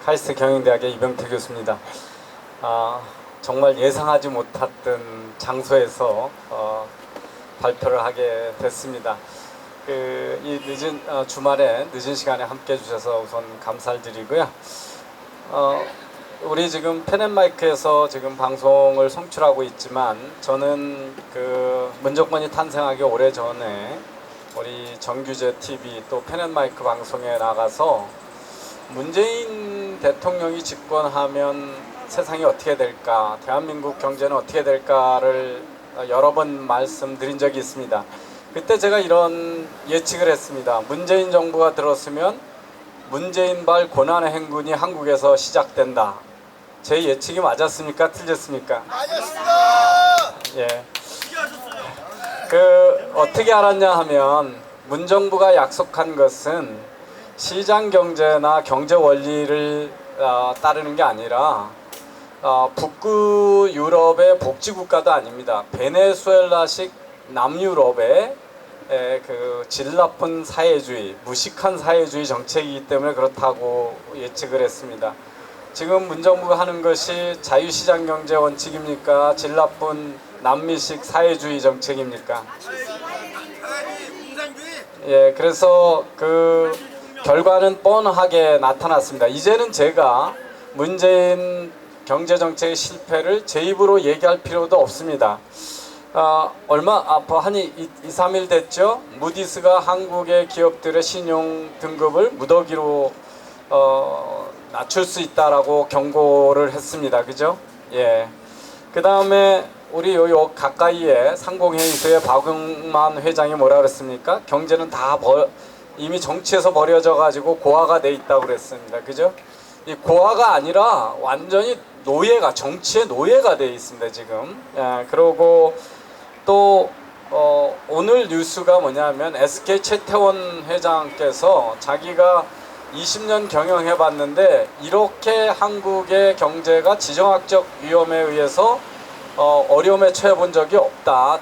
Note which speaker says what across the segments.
Speaker 1: 카이스트 경영대학의 이병태 교수입니다. 정말 예상하지 못했던 장소에서 발표를 하게 됐습니다. 이 늦은 주말에 늦은 시간에 함께 해주셔서 우선 감사를 드리고요. 우리 지금 펜앤마이크에서 지금 방송을 송출하고 있지만 저는 문정권이 탄생하기 오래전에 우리 정규제 TV 또 펜앤마이크 방송에 나가서 문재인 대통령이 집권하면 세상이 어떻게 될까, 대한민국 경제는 어떻게 될까를 여러 번 말씀드린 적이 있습니다. 그때 제가 이런 예측을 했습니다. 문재인 정부가 들었으면 문재인발 고난의 행군이 한국에서 시작된다. 제 예측이 맞았습니까? 틀렸습니까?
Speaker 2: 맞았습니다.
Speaker 1: 예. 어떻게 알았냐 하면 문정부가 약속한 것은 시장 경제나 경제 원리를 따르는 게 아니라 북구 유럽의 복지 국가도 아닙니다. 베네수엘라식 남유럽의 질 나쁜 사회주의, 무식한 사회주의 정책이기 때문에 그렇다고 예측을 했습니다. 지금 문정부가 하는 것이 자유시장 경제 원칙입니까? 질 나쁜 남미식 사회주의 정책입니까? 예, 그래서 결과는 뻔하게 나타났습니다. 이제는 제가 문재인 경제정책의 실패를 제 입으로 얘기할 필요도 없습니다. 한 2, 3일 됐죠? 무디스가 한국의 기업들의 신용 등급을 무더기로 낮출 수 있다라고 경고를 했습니다. 그죠? 예. 그 다음에 우리 요 가까이에 상공회의소의 박용만 회장이 뭐라 그랬습니까? 경제는 다 이미 정치에서 버려져 가지고 고아가 돼 있다고 그랬습니다. 그죠? 이 고아가 아니라 완전히 정치의 노예가 돼 있습니다, 지금. 예, 그러고 또 오늘 뉴스가 뭐냐면 SK 최태원 회장께서 자기가 20년 경영해 봤는데 이렇게 한국의 경제가 지정학적 위험에 의해서 어려움에 처해 본 적이 없다.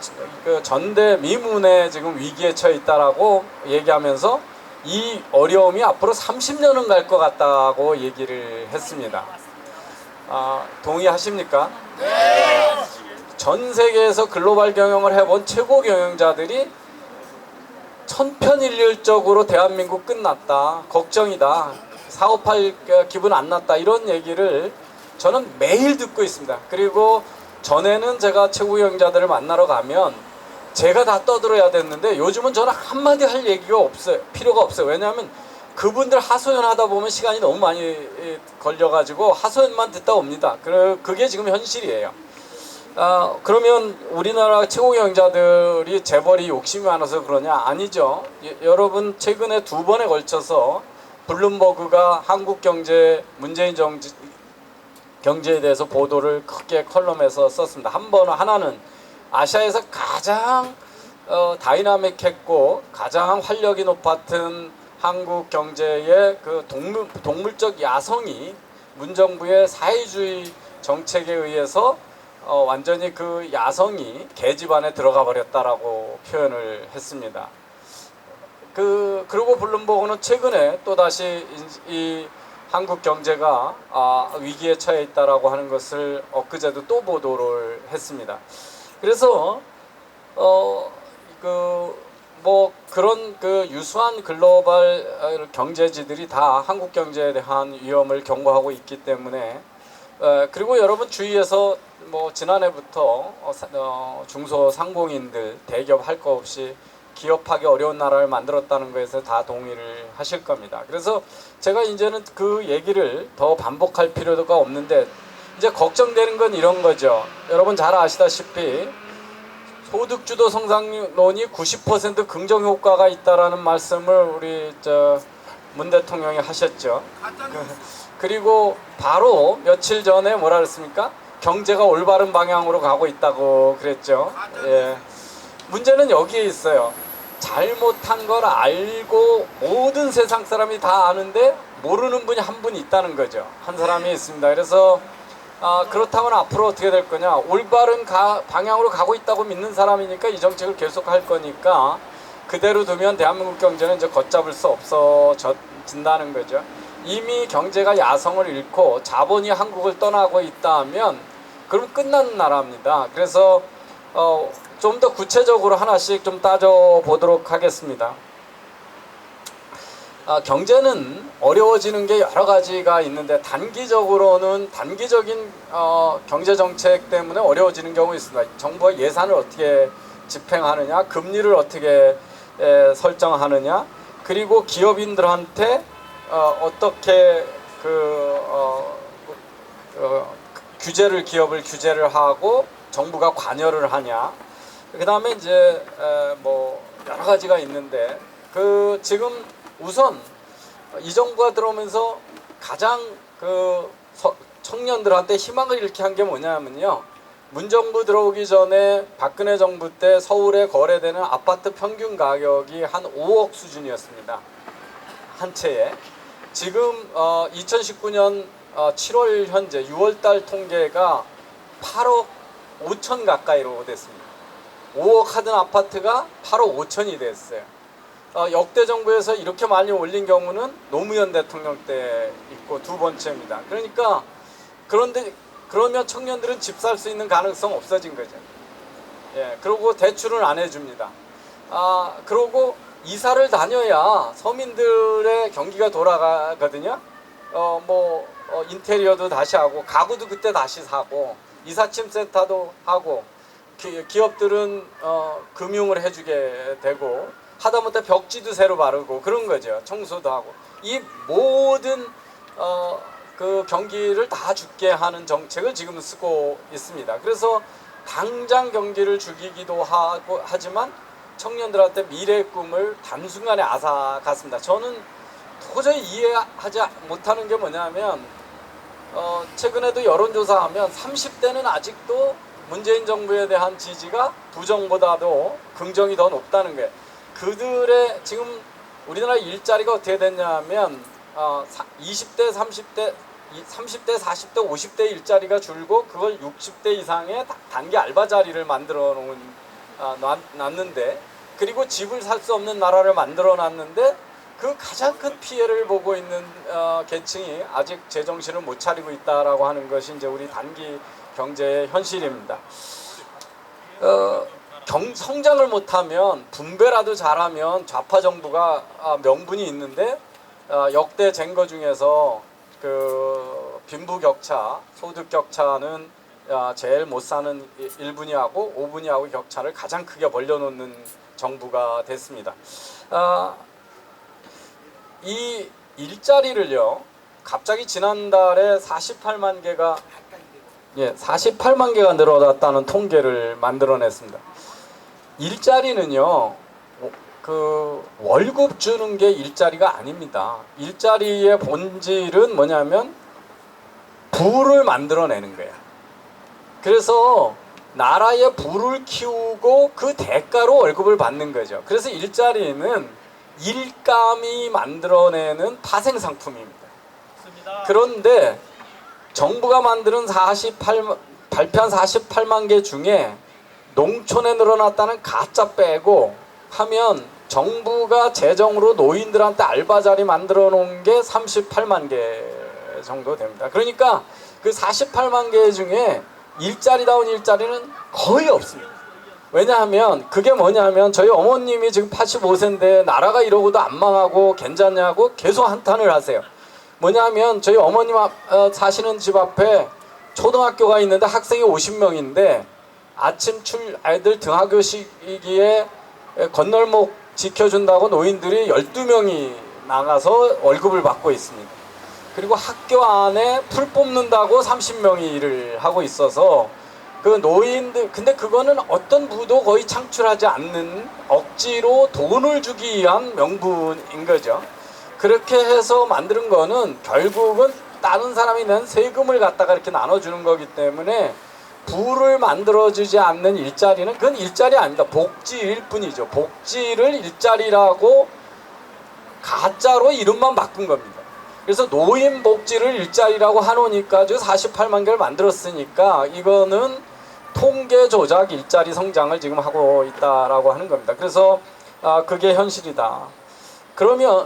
Speaker 1: 전대미문의 지금 위기에 처해 있다라고 얘기하면서 이 어려움이 앞으로 30년은 갈 것 같다고 얘기를 했습니다. 동의하십니까? 네. 전 세계에서 글로벌 경영을 해본 최고 경영자들이 천편일률적으로 대한민국 끝났다, 걱정이다, 사업할 기분 안 났다, 이런 얘기를 저는 매일 듣고 있습니다. 그리고 전에는 제가 최고 경영자들을 만나러 가면 제가 다 떠들어야 됐는데 요즘은 저는 한마디 할 얘기가 없어요. 필요가 없어요. 왜냐하면 그분들 하소연하다 보면 시간이 너무 많이 걸려가지고 하소연만 듣다 옵니다. 그게 지금 현실이에요. 그러면 우리나라 최고 경영자들이 재벌이 욕심이 많아서 그러냐? 아니죠. 여러분 최근에 2번에 걸쳐서 블룸버그가 한국 경제, 문재인 경제에 대해서 보도를 크게 컬럼에서 썼습니다. 하나는 아시아에서 가장 다이나믹했고 가장 활력이 높았던 한국 경제의 동물적 야성이 문정부의 사회주의 정책에 의해서 완전히 그 야성이 계집안에 들어가 버렸다라고 표현을 했습니다. 그리고 블룸버그는 최근에 또다시 이 한국 경제가 위기에 처해 있다라고 하는 것을 엊그제도 또 보도를 했습니다. 그래서 그런 유수한 글로벌 경제지들이 다 한국 경제에 대한 위험을 경고하고 있기 때문에 그리고 여러분 주위에서 지난해부터 중소상공인들 대기업 할 거 없이 기업하기 어려운 나라를 만들었다는 것에서 다 동의를 하실 겁니다. 그래서 제가 이제는 그 얘기를 더 반복할 필요가 없는데 이제 걱정되는 건 이런 거죠. 여러분 잘 아시다시피 소득주도 성장론이 90% 긍정 효과가 있다라는 말씀을 우리 문 대통령이 하셨죠. 그리고 바로 며칠 전에 뭐라 그랬습니까? 경제가 올바른 방향으로 가고 있다고 그랬죠. 예. 문제는 여기에 있어요. 잘못한 걸 알고 모든 세상 사람이 다 아는데 모르는 분이 한 분 있다는 거죠. 한 사람이 있습니다. 그래서 그렇다면 앞으로 어떻게 될 거냐? 올바른 방향으로 가고 있다고 믿는 사람이니까 이 정책을 계속 할 거니까 그대로 두면 대한민국 경제는 이제 걷잡을 수 없어진다는 거죠. 이미 경제가 야성을 잃고 자본이 한국을 떠나고 있다면 그럼 끝나는 나라입니다. 그래서 좀 더 구체적으로 하나씩 좀 따져보도록 하겠습니다. 경제는 어려워지는 게 여러 가지가 있는데 단기적인 경제 정책 때문에 어려워지는 경우 있습니다. 정부가 예산을 어떻게 집행하느냐, 금리를 어떻게 설정하느냐, 그리고 기업인들한테 어떻게 기업을 규제를 하고 정부가 관여를 하냐. 그 다음에 이제 뭐 여러 가지가 있는데 지금 우선 이 정부가 들어오면서 가장 청년들한테 희망을 잃게 한 게 뭐냐면요. 문정부 들어오기 전에 박근혜 정부 때 서울에 거래되는 아파트 평균 가격이 한 5억 수준이었습니다. 한 채에. 지금 2019년 7월 현재 6월달 통계가 8억 5천 가까이로 됐습니다. 5억 하던 아파트가 8억 5천이 됐어요. 역대 정부에서 이렇게 많이 올린 경우는 노무현 대통령 때 있고 두 번째입니다. 그러니까 그러면 청년들은 집 살 수 있는 가능성 없어진 거죠. 예, 그리고 대출은 안 해줍니다. 그리고 이사를 다녀야 서민들의 경기가 돌아가거든요. 인테리어도 다시 하고 가구도 그때 다시 사고 이삿짐센터도 하고 기업들은 금융을 해주게 되고 하다못해 벽지도 새로 바르고 그런 거죠. 청소도 하고 이 모든 그 경기를 다 죽게 하는 정책을 지금 쓰고 있습니다. 그래서 당장 경기를 죽이기도 하고 하지만 청년들한테 미래의 꿈을 단순간에 앗아갔습니다. 저는 도저히 이해하지 못하는 게 뭐냐면 최근에도 여론조사하면 30대는 아직도 문재인 정부에 대한 지지가 부정보다도 긍정이 더 높다는 거예요. 그들의 지금 우리나라 일자리가 어떻게 됐냐면 20대, 30대, 40대, 50대 일자리가 줄고 그걸 60대 이상의 단기 알바 자리를 만들어 놨는데 그리고 집을 살 수 없는 나라를 만들어 놨는데 그 가장 큰 피해를 보고 있는 계층이 아직 제정신을 못 차리고 있다라고 하는 것이 이제 우리 단기 경제의 현실입니다. 성장을 못하면 분배라도 잘하면 좌파 정부가 명분이 있는데 역대 쟁거 중에서 그 빈부격차, 소득격차는 제일 못 사는 1분위하고 5분위하고 격차를 가장 크게 벌려놓는 정부가 됐습니다. 이 일자리를요, 갑자기 지난달에 48만 개가 늘어났다는 통계를 만들어냈습니다. 일자리는요, 그 월급 주는 게 일자리가 아닙니다. 일자리의 본질은 뭐냐면 부를 만들어내는 거야. 그래서 나라의 부를 키우고 그 대가로 월급을 받는 거죠. 그래서 일자리는 일감이 만들어내는 파생상품입니다. 그런데 정부가 만드는 발표한 48만 개 중에 농촌에 늘어났다는 가짜 빼고 하면 정부가 재정으로 노인들한테 알바자리 만들어 놓은 게 38만 개 정도 됩니다. 그러니까 그 48만 개 중에 일자리다운 일자리는 거의 없습니다. 왜냐하면 그게 뭐냐면 저희 어머님이 지금 85세인데 나라가 이러고도 안 망하고 괜찮냐고 계속 한탄을 하세요. 뭐냐면 저희 어머님 사시는 집 앞에 초등학교가 있는데 학생이 50명인데 아침 아이들 등하교 시기에 건널목 지켜준다고 노인들이 12명이 나가서 월급을 받고 있습니다. 그리고 학교 안에 풀 뽑는다고 30명이 일을 하고 있어서 그 노인들, 근데 그거는 어떤 부도 거의 창출하지 않는 억지로 돈을 주기 위한 명분인 거죠. 그렇게 해서 만드는 거는 결국은 다른 사람이 낸 세금을 갖다가 이렇게 나눠주는 거기 때문에 부를 만들어주지 않는 일자리는 그건 일자리 아닙니다. 복지일 뿐이죠. 복지를 일자리라고 가짜로 이름만 바꾼 겁니다. 그래서 노인 복지를 일자리라고 하노니까 48만 개를 만들었으니까 이거는 통계 조작 일자리 성장을 지금 하고 있다라고 하는 겁니다. 그래서 그게 현실이다.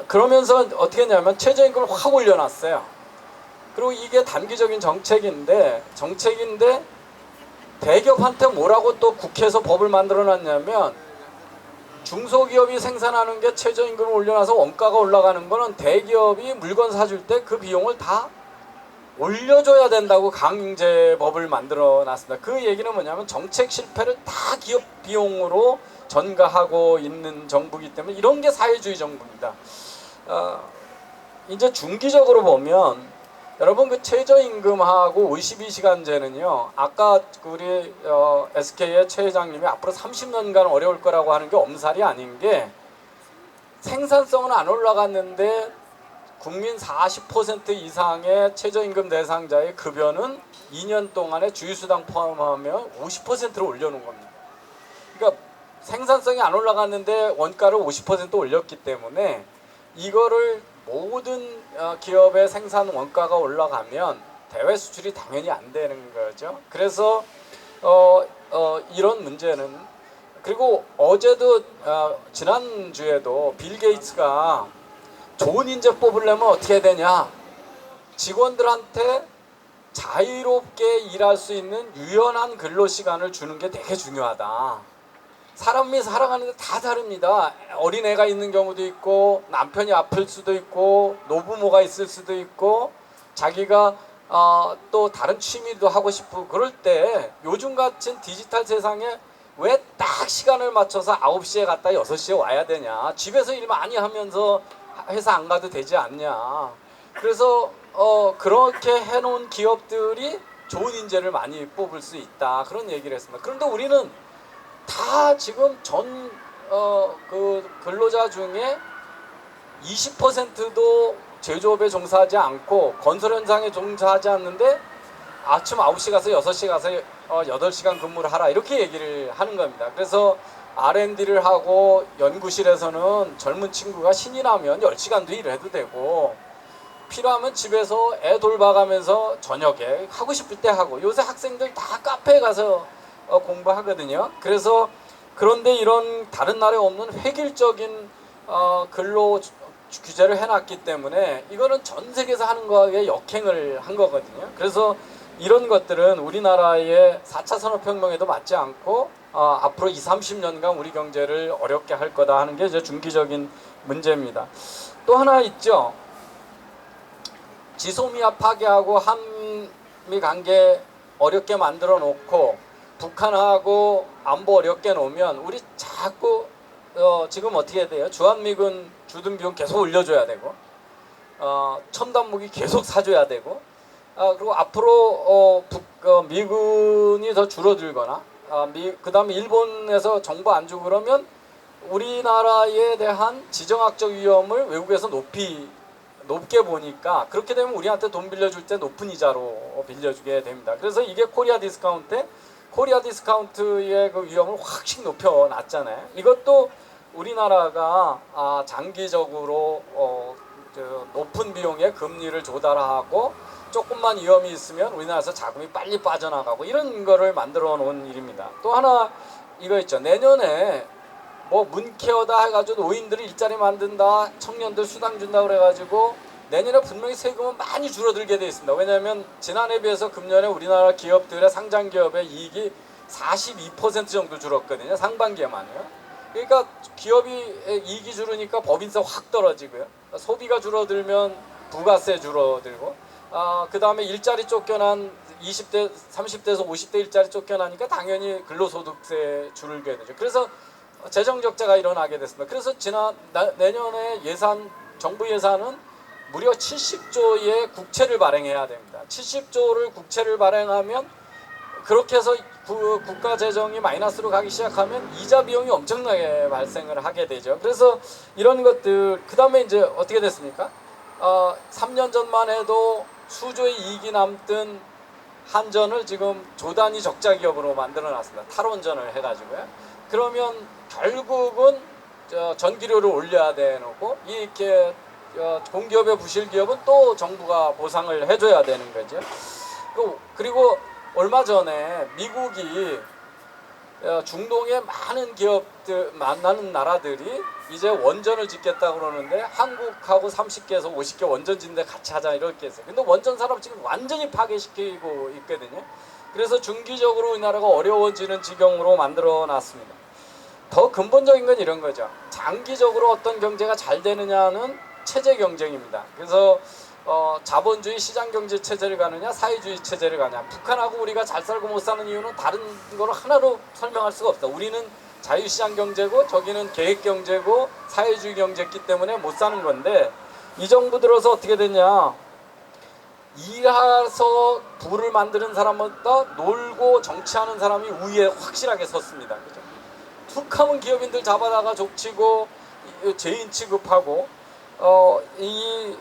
Speaker 1: 그러면서 어떻게 했냐면 최저임금을 확 올려놨어요. 그리고 이게 단기적인 정책인데 대기업한테 뭐라고 또 국회에서 법을 만들어놨냐면 중소기업이 생산하는 게 최저임금을 올려놔서 원가가 올라가는 거는 대기업이 물건 사줄 때 그 비용을 다 올려줘야 된다고 강제법을 만들어놨습니다. 그 얘기는 뭐냐면 정책 실패를 다 기업 비용으로 전가하고 있는 정부이기 때문에 이런 게 사회주의 정부입니다. 이제 중기적으로 보면 여러분 그 최저임금하고 52시간제는요. 아까 우리 SK의 최 회장님이 앞으로 30년간 어려울 거라고 하는 게 엄살이 아닌 게 생산성은 안 올라갔는데 국민 40% 이상의 최저임금 대상자의 급여는 2년 동안에 주휴수당 포함하면 50%로 올려놓은 겁니다. 그러니까 생산성이 안 올라갔는데 원가를 50% 올렸기 때문에 이거를 모든 기업의 생산 원가가 올라가면 대외 수출이 당연히 안 되는 거죠. 그래서 이런 문제는 그리고 어제도 지난주에도 빌 게이츠가 좋은 인재 뽑으려면 어떻게 해야 되냐, 직원들한테 자유롭게 일할 수 있는 유연한 근로시간을 주는 게 되게 중요하다. 사람이 살아가는데 다 다릅니다. 어린애가 있는 경우도 있고 남편이 아플 수도 있고 노부모가 있을 수도 있고 자기가 또 다른 취미도 하고 싶고 그럴 때 요즘 같은 디지털 세상에 왜 딱 시간을 맞춰서 9시에 갔다 6시에 와야 되냐, 집에서 일 많이 하면서 회사 안 가도 되지 않냐. 그래서 그렇게 해놓은 기업들이 좋은 인재를 많이 뽑을 수 있다, 그런 얘기를 했습니다. 그런데 우리는 다 지금 그 근로자 중에 20%도 제조업에 종사하지 않고 건설 현장에 종사하지 않는데 아침 9시 가서 6시 가서 8시간 근무를 하라, 이렇게 얘기를 하는 겁니다. 그래서 R&D를 하고 연구실에서는 젊은 친구가 신이 나면 10시간도 일을 해도 되고 필요하면 집에서 애 돌봐가면서 저녁에 하고 싶을 때 하고, 요새 학생들 다 카페에 가서 공부하거든요. 그래서 그런데 이런 다른 나라에 없는 획일적인 근로 규제를 해놨기 때문에 이거는 전 세계에서 하는 거에 역행을 한 거거든요. 그래서 이런 것들은 우리나라의 4차 산업혁명에도 맞지 않고 앞으로 20-30년간 우리 경제를 어렵게 할 거다 하는 게 이제 중기적인 문제입니다. 또 하나 있죠. 지소미아 파괴하고 한미 관계 어렵게 만들어 놓고 북한하고 안보 어렵게 놓으면 우리 자꾸 지금 어떻게 돼요? 주한미군 주둔 비용 계속 올려줘야 되고 첨단 무기 계속 사줘야 되고 그리고 앞으로 미군이 더 줄어들거나 그 다음에 일본에서 정부 안 주고 그러면 우리나라에 대한 지정학적 위험을 외국에서 높게 보니까 그렇게 되면 우리한테 돈 빌려줄 때 높은 이자로 빌려주게 됩니다. 그래서 이게 코리아 디스카운트의 그 위험을 확실히 높여놨잖아요. 이것도 우리나라가 장기적으로 높은 비용의 금리를 조달하고 조금만 위험이 있으면 우리나라에서 자금이 빨리 빠져나가고 이런 거를 만들어 놓은 일입니다. 또 하나 이거 있죠. 내년에 뭐 문케어다 해가지고 노인들이 일자리 만든다, 청년들 수당 준다 그래가지고 내년에 분명히 세금은 많이 줄어들게 돼 있습니다. 왜냐하면 지난해에 비해서 금년에 우리나라 기업들의 상장 기업의 이익이 42% 정도 줄었거든요. 상반기에만요. 그러니까 기업이 이익이 줄으니까 법인세 확 떨어지고요. 소비가 줄어들면 부가세 줄어들고 그 다음에 일자리 쫓겨난 20대, 30대에서 50대 일자리 쫓겨나니까 당연히 근로소득세 줄게 되죠. 그래서 재정적자가 일어나게 됐습니다. 그래서 내년에 정부 예산은 무려 70조의 국채를 발행해야 됩니다. 70조를 국채를 발행하면 그렇게 해서 국가 재정이 마이너스로 가기 시작하면 이자 비용이 엄청나게 발생을 하게 되죠. 그래서 이런 것들, 그 다음에 이제 어떻게 됐습니까? 3년 전만 해도 수조의 이익이 남던 한전을 지금 조단위 적자 기업으로 만들어 놨습니다. 탈원전을 해가지고요. 그러면 결국은 전기료를 올려야 되고 이렇게 공기업의 부실 기업은 또 정부가 보상을 해줘야 되는 거죠. 그리고 얼마 전에 미국이 중동의 많은 기업들 만나는 나라들이 이제 원전을 짓겠다 그러는데 한국하고 30개에서 50개 원전 짓는데 같이 하자 이렇게 했어요. 근데 원전 산업 지금 완전히 파괴시키고 있거든요. 그래서 중기적으로 우리나라가 어려워지는 지경으로 만들어 놨습니다. 더 근본적인 건 이런 거죠. 장기적으로 어떤 경제가 잘 되느냐는 체제 경쟁입니다. 그래서 자본주의 시장 경제 체제를 가느냐 사회주의 체제를 가냐. 북한하고 우리가 잘 살고 못 사는 이유는 다른 거로 하나로 설명할 수가 없다. 우리는 자유시장 경제고 저기는 계획 경제고 사회주의 경제였기 때문에 못 사는 건데, 이 정부 들어서 어떻게 됐냐. 일해서 부를 만드는 사람보다 놀고 정치하는 사람이 우위에 확실하게 섰습니다. 그죠? 툭 하면 기업인들 잡아다가 족치고 죄인 취급하고 이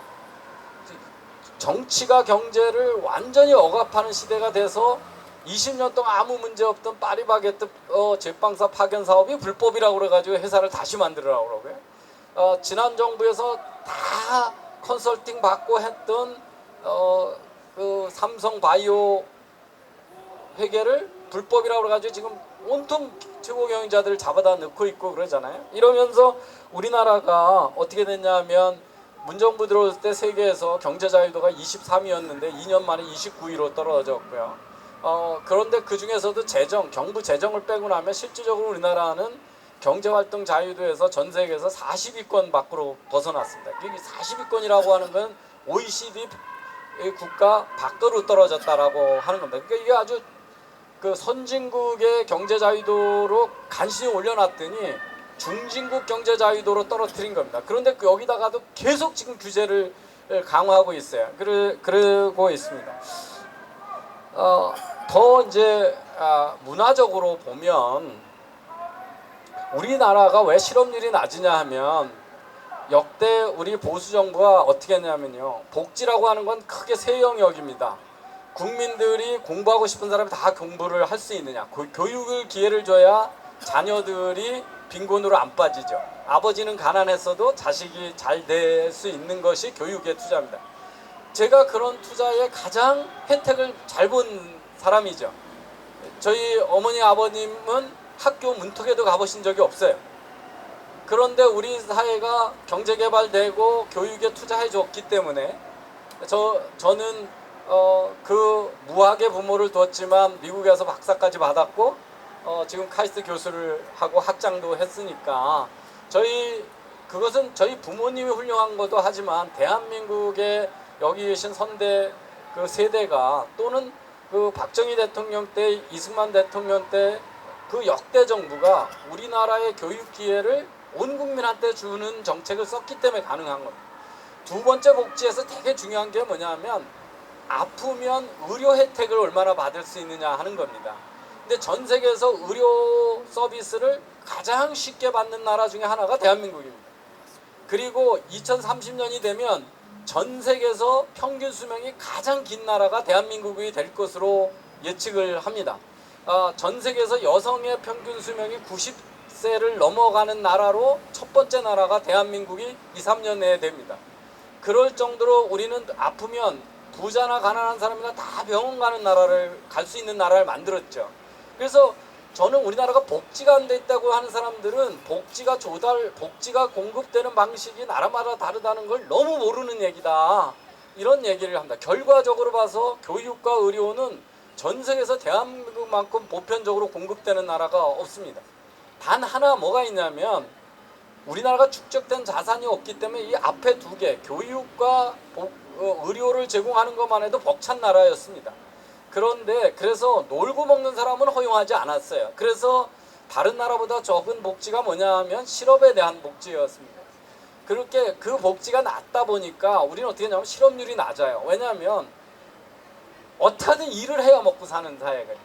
Speaker 1: 정치가 경제를 완전히 억압하는 시대가 돼서 20년 동안 아무 문제 없던 파리바게뜨 제빵사 파견 사업이 불법이라고 그래가지고 회사를 다시 만들으라고 그러고요. 지난 정부에서 다 컨설팅 받고 했던 그 삼성 바이오 회계를 불법이라고 그래가지고 지금 온통 최고 경영자들을 잡아다 넣고 있고 그러잖아요. 이러면서 우리나라가 어떻게 됐냐면 문정부 들어올 때 세계에서 경제 자유도가 23위였는데 2년 만에 29위로 떨어졌고요. 그런데 그 중에서도 정부 재정을 빼고 나면 실질적으로 우리나라는 경제활동 자유도에서 전 세계에서 40위권 밖으로 벗어났습니다. 이게 40위권이라고 하는 건 OECD 국가 밖으로 떨어졌다라고 하는 겁니다. 그러니까 이게 아주 그 선진국의 경제 자유도로 간신히 올려놨더니 중진국 경제 자유도로 떨어뜨린 겁니다. 그런데 여기다가도 계속 지금 규제를 강화하고 있어요. 그러고 있습니다. 더 이제 문화적으로 보면 우리나라가 왜 실업률이 낮으냐 하면 역대 우리 보수 정부가 어떻게 했냐면요. 복지라고 하는 건 크게 세 영역입니다. 국민들이 공부하고 싶은 사람이 다 공부를 할 수 있느냐. 교육을 기회를 줘야 자녀들이 빈곤으로 안 빠지죠. 아버지는 가난했어도 자식이 잘 될 수 있는 것이 교육의 투자입니다. 제가 그런 투자에 가장 혜택을 잘 본 사람이죠. 저희 어머니 아버님은 학교 문턱에도 가보신 적이 없어요. 그런데 우리 사회가 경제개발되고 교육에 투자해 줬기 때문에 저는 그 무학의 부모를 두었지만 미국에서 박사까지 받았고 지금 카이스트 교수를 하고 학장도 했으니까 그것은 저희 부모님이 훌륭한 것도 하지만 대한민국의 여기 계신 선대 그 세대가 또는 그 박정희 대통령 때 이승만 대통령 때 그 역대 정부가 우리나라의 교육 기회를 온 국민한테 주는 정책을 썼기 때문에 가능한 겁니다. 두 번째 복지에서 되게 중요한 게 뭐냐면 아프면 의료 혜택을 얼마나 받을 수 있느냐 하는 겁니다. 근데 전 세계에서 의료 서비스를 가장 쉽게 받는 나라 중에 하나가 대한민국입니다. 그리고 2030년이 되면 전 세계에서 평균 수명이 가장 긴 나라가 대한민국이 될 것으로 예측을 합니다. 전 세계에서 여성의 평균 수명이 90세를 넘어가는 나라로 첫 번째 나라가 대한민국이 2, 3년 내에 됩니다. 그럴 정도로 우리는 아프면 부자나 가난한 사람이나 다 병원 가는 나라를 갈 수 있는 나라를 만들었죠. 그래서 저는 우리나라가 복지가 안 돼 있다고 하는 사람들은 복지가 공급되는 방식이 나라마다 다르다는 걸 너무 모르는 얘기다. 이런 얘기를 합니다. 결과적으로 봐서 교육과 의료는 전 세계에서 대한민국만큼 보편적으로 공급되는 나라가 없습니다. 단 하나 뭐가 있냐면 우리나라가 축적된 자산이 없기 때문에 이 앞에 두 개, 교육과 의료를 제공하는 것만 해도 벅찬 나라였습니다. 그런데 그래서 놀고 먹는 사람은 허용하지 않았어요. 그래서 다른 나라보다 적은 복지가 뭐냐 하면 실업에 대한 복지였습니다. 그렇게 그 복지가 낮다 보니까 우리는 어떻게 하냐면 실업률이 낮아요. 왜냐하면 어떻게든 일을 해야 먹고 사는 사회거든요.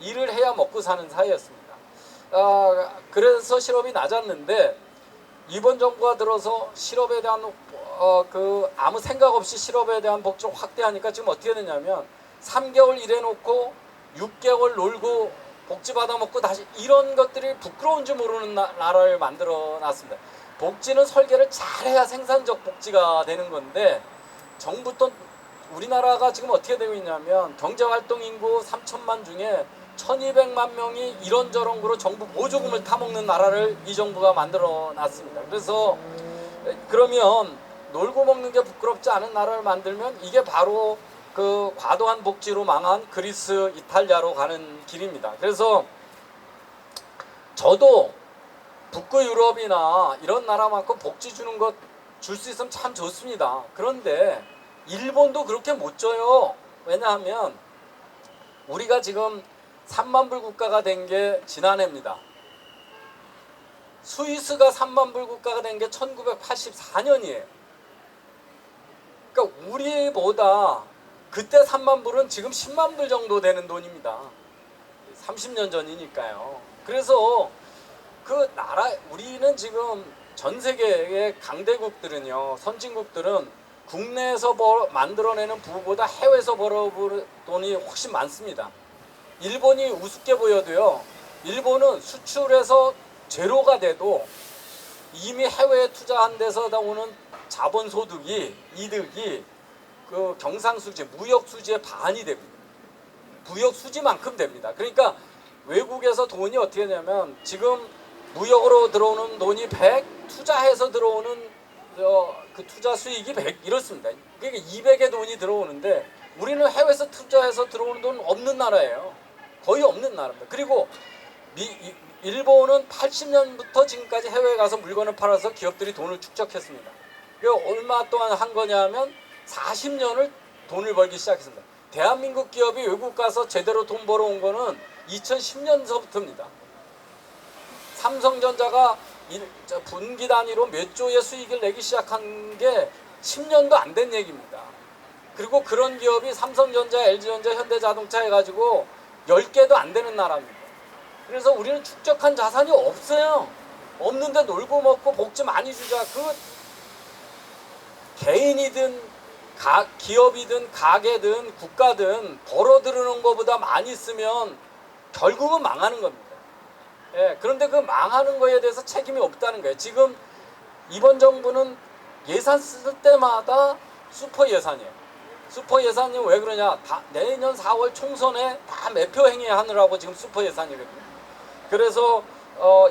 Speaker 1: 일을 해야 먹고 사는 사회였습니다. 그래서 실업이 낮았는데 이번 정부가 들어서 실업에 대한 아무 생각 없이 실업에 대한 복지를 확대하니까 지금 어떻게 되냐면 3개월 일해놓고 6개월 놀고 복지 받아먹고 다시 이런 것들이 부끄러운지 모르는 나라를 만들어 놨습니다. 복지는 설계를 잘해야 생산적 복지가 되는 건데 정부 또 우리나라가 지금 어떻게 되고 있냐면 경제활동 인구 3천만 중에 1200만 명이 이런저런 거로 정부 보조금을 타먹는 나라를 이 정부가 만들어 놨습니다. 그래서 그러면 놀고 먹는 게 부끄럽지 않은 나라를 만들면 이게 바로 그 과도한 복지로 망한 그리스, 이탈리아로 가는 길입니다. 그래서 저도 북구 유럽이나 이런 나라만큼 복지 주는 것 줄 수 있으면 참 좋습니다. 그런데 일본도 그렇게 못 줘요. 왜냐하면 우리가 지금 3만 불 국가가 된 게 지난해입니다. 스위스가 3만 불 국가가 된 게 1984년이에요. 그러니까 우리보다 그때 3만 불은 지금 10만 불 정도 되는 돈입니다. 30년 전이니까요. 그래서 그 나라 우리는 지금 전 세계의 강대국들은요, 선진국들은 국내에서 만들어내는 부보다 해외에서 벌어보는 돈이 훨씬 많습니다. 일본이 우습게 보여도요, 일본은 수출해서 제로가 돼도 이미 해외에 투자한 데서 나오는 자본 소득이 이득이 그 경상수지 무역 수지의 반이 됩니다. 무역 수지만큼 됩니다. 그러니까 외국에서 돈이 어떻게 되냐면 지금 무역으로 들어오는 돈이 100, 투자해서 들어오는 그 투자 수익이 100 이렇습니다. 그러니까 200의 돈이 들어오는데 우리는 해외에서 투자해서 들어오는 돈 없는 나라예요. 거의 없는 나라입니다. 그리고 일본은 80년부터 지금까지 해외에 가서 물건을 팔아서 기업들이 돈을 축적했습니다. 얼마 동안 한 거냐면 40년을 돈을 벌기 시작했습니다. 대한민국 기업이 외국 가서 제대로 돈 벌어온 거는 2010년서부터입니다. 삼성전자가 분기 단위로 몇 조의 수익을 내기 시작한 게 10년도 안 된 얘기입니다. 그리고 그런 기업이 삼성전자, LG전자, 현대자동차 해가지고 10개도 안 되는 나라입니다. 그래서 우리는 축적한 자산이 없어요. 없는데 놀고 먹고 복지 많이 주자. 그 개인이든 기업이든 가게든 국가든 벌어들이는 것보다 많이 쓰면 결국은 망하는 겁니다. 예, 그런데 그 망하는 거에 대해서 책임이 없다는 거예요. 지금 이번 정부는 예산 쓸 때마다 슈퍼 예산이에요. 슈퍼 예산이 왜 그러냐? 내년 4월 총선에 다 매표 행위하느라고 지금 슈퍼 예산이거든요. 그래서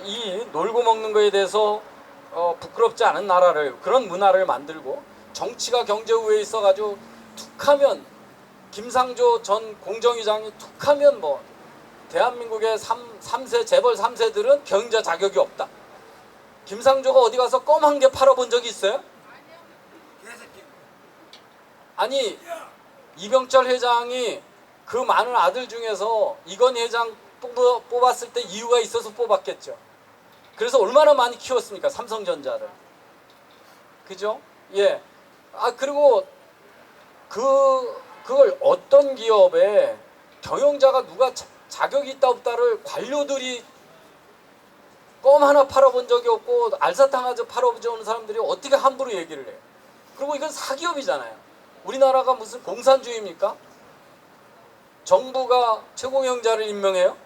Speaker 1: 이 놀고 먹는 거에 대해서 부끄럽지 않은 나라를, 그런 문화를 만들고, 정치가 경제 우위에 있어가지고 툭하면 김상조 전 공정위장이 툭하면 뭐 대한민국의 3세 재벌 3세들은 경제 자격이 없다. 김상조가 어디 가서 껌 한 개 팔아본 적이 있어요? 아니, 이병철 회장이 그 많은 아들 중에서 이건희 회장 뽑았을 때 이유가 있어서 뽑았겠죠. 그래서 얼마나 많이 키웠습니까? 삼성전자를. 그죠? 예. 그리고 그걸 어떤 기업에 경영자가 누가 자격이 있다 없다를 관료들이 껌 하나 팔아본 적이 없고 알사탕 하나 팔아본 사람들이 어떻게 함부로 얘기를 해요? 그리고 이건 사기업이잖아요. 우리나라가 무슨 공산주의입니까? 정부가 최고경자를 임명해요?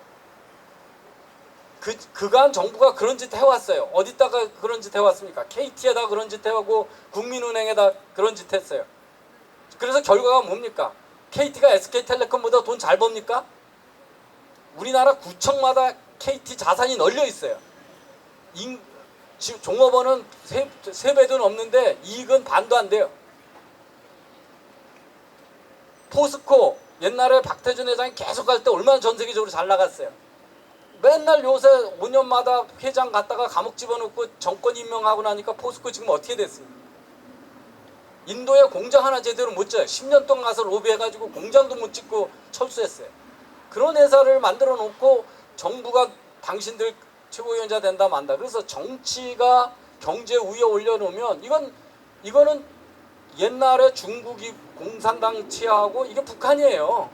Speaker 1: 그간 정부가 그런 짓 해왔어요. 어디다가 그런 짓 해왔습니까? KT에다 그런 짓 해오고 국민은행에다 그런 짓 했어요. 그래서 결과가 뭡니까? KT가 SK텔레콤보다 돈 잘 법니까? 우리나라 구청마다 KT 자산이 널려 있어요. 지금 종업원은 3배도 넘는데 이익은 반도 안 돼요. 포스코 옛날에 박태준 회장이 계속 갈 때 얼마나 전 세계적으로 잘 나갔어요. 맨날 요새 5년마다 회장 갔다가 감옥 집어넣고 정권 임명하고 나니까 포스코 지금 어떻게 됐습니까? 인도에 공장 하나 제대로 못 져요. 10년 동안 가서 로비해가지고 공장도 못 짓고 철수했어요. 그런 회사를 만들어 놓고 정부가 당신들 최고위원자 된다 만다. 그래서 정치가 경제 우위에 올려놓으면 이거는 옛날에 중국이 공산당 치하하고 이게 북한이에요.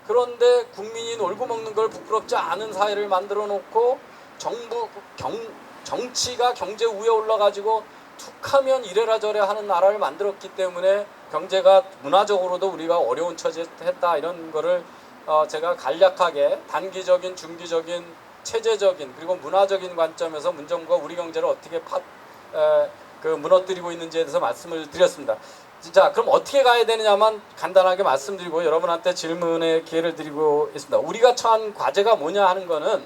Speaker 1: 그런데 국민이 놀고 먹는 걸 부끄럽지 않은 사회를 만들어 놓고 정치가 경제 우위에 올라가지고 툭하면 이래라 저래라 하는 나라를 만들었기 때문에 경제가 문화적으로도 우리가 어려운 처지에 했다. 이런 거를 제가 간략하게 단기적인, 중기적인, 체제적인 그리고 문화적인 관점에서 문정부가 우리 경제를 어떻게 무너뜨리고 있는지에 대해서 말씀을 드렸습니다. 자, 그럼 어떻게 가야 되느냐만 간단하게 말씀드리고 여러분한테 질문의 기회를 드리고 있습니다. 우리가 처한 과제가 뭐냐 하는 거는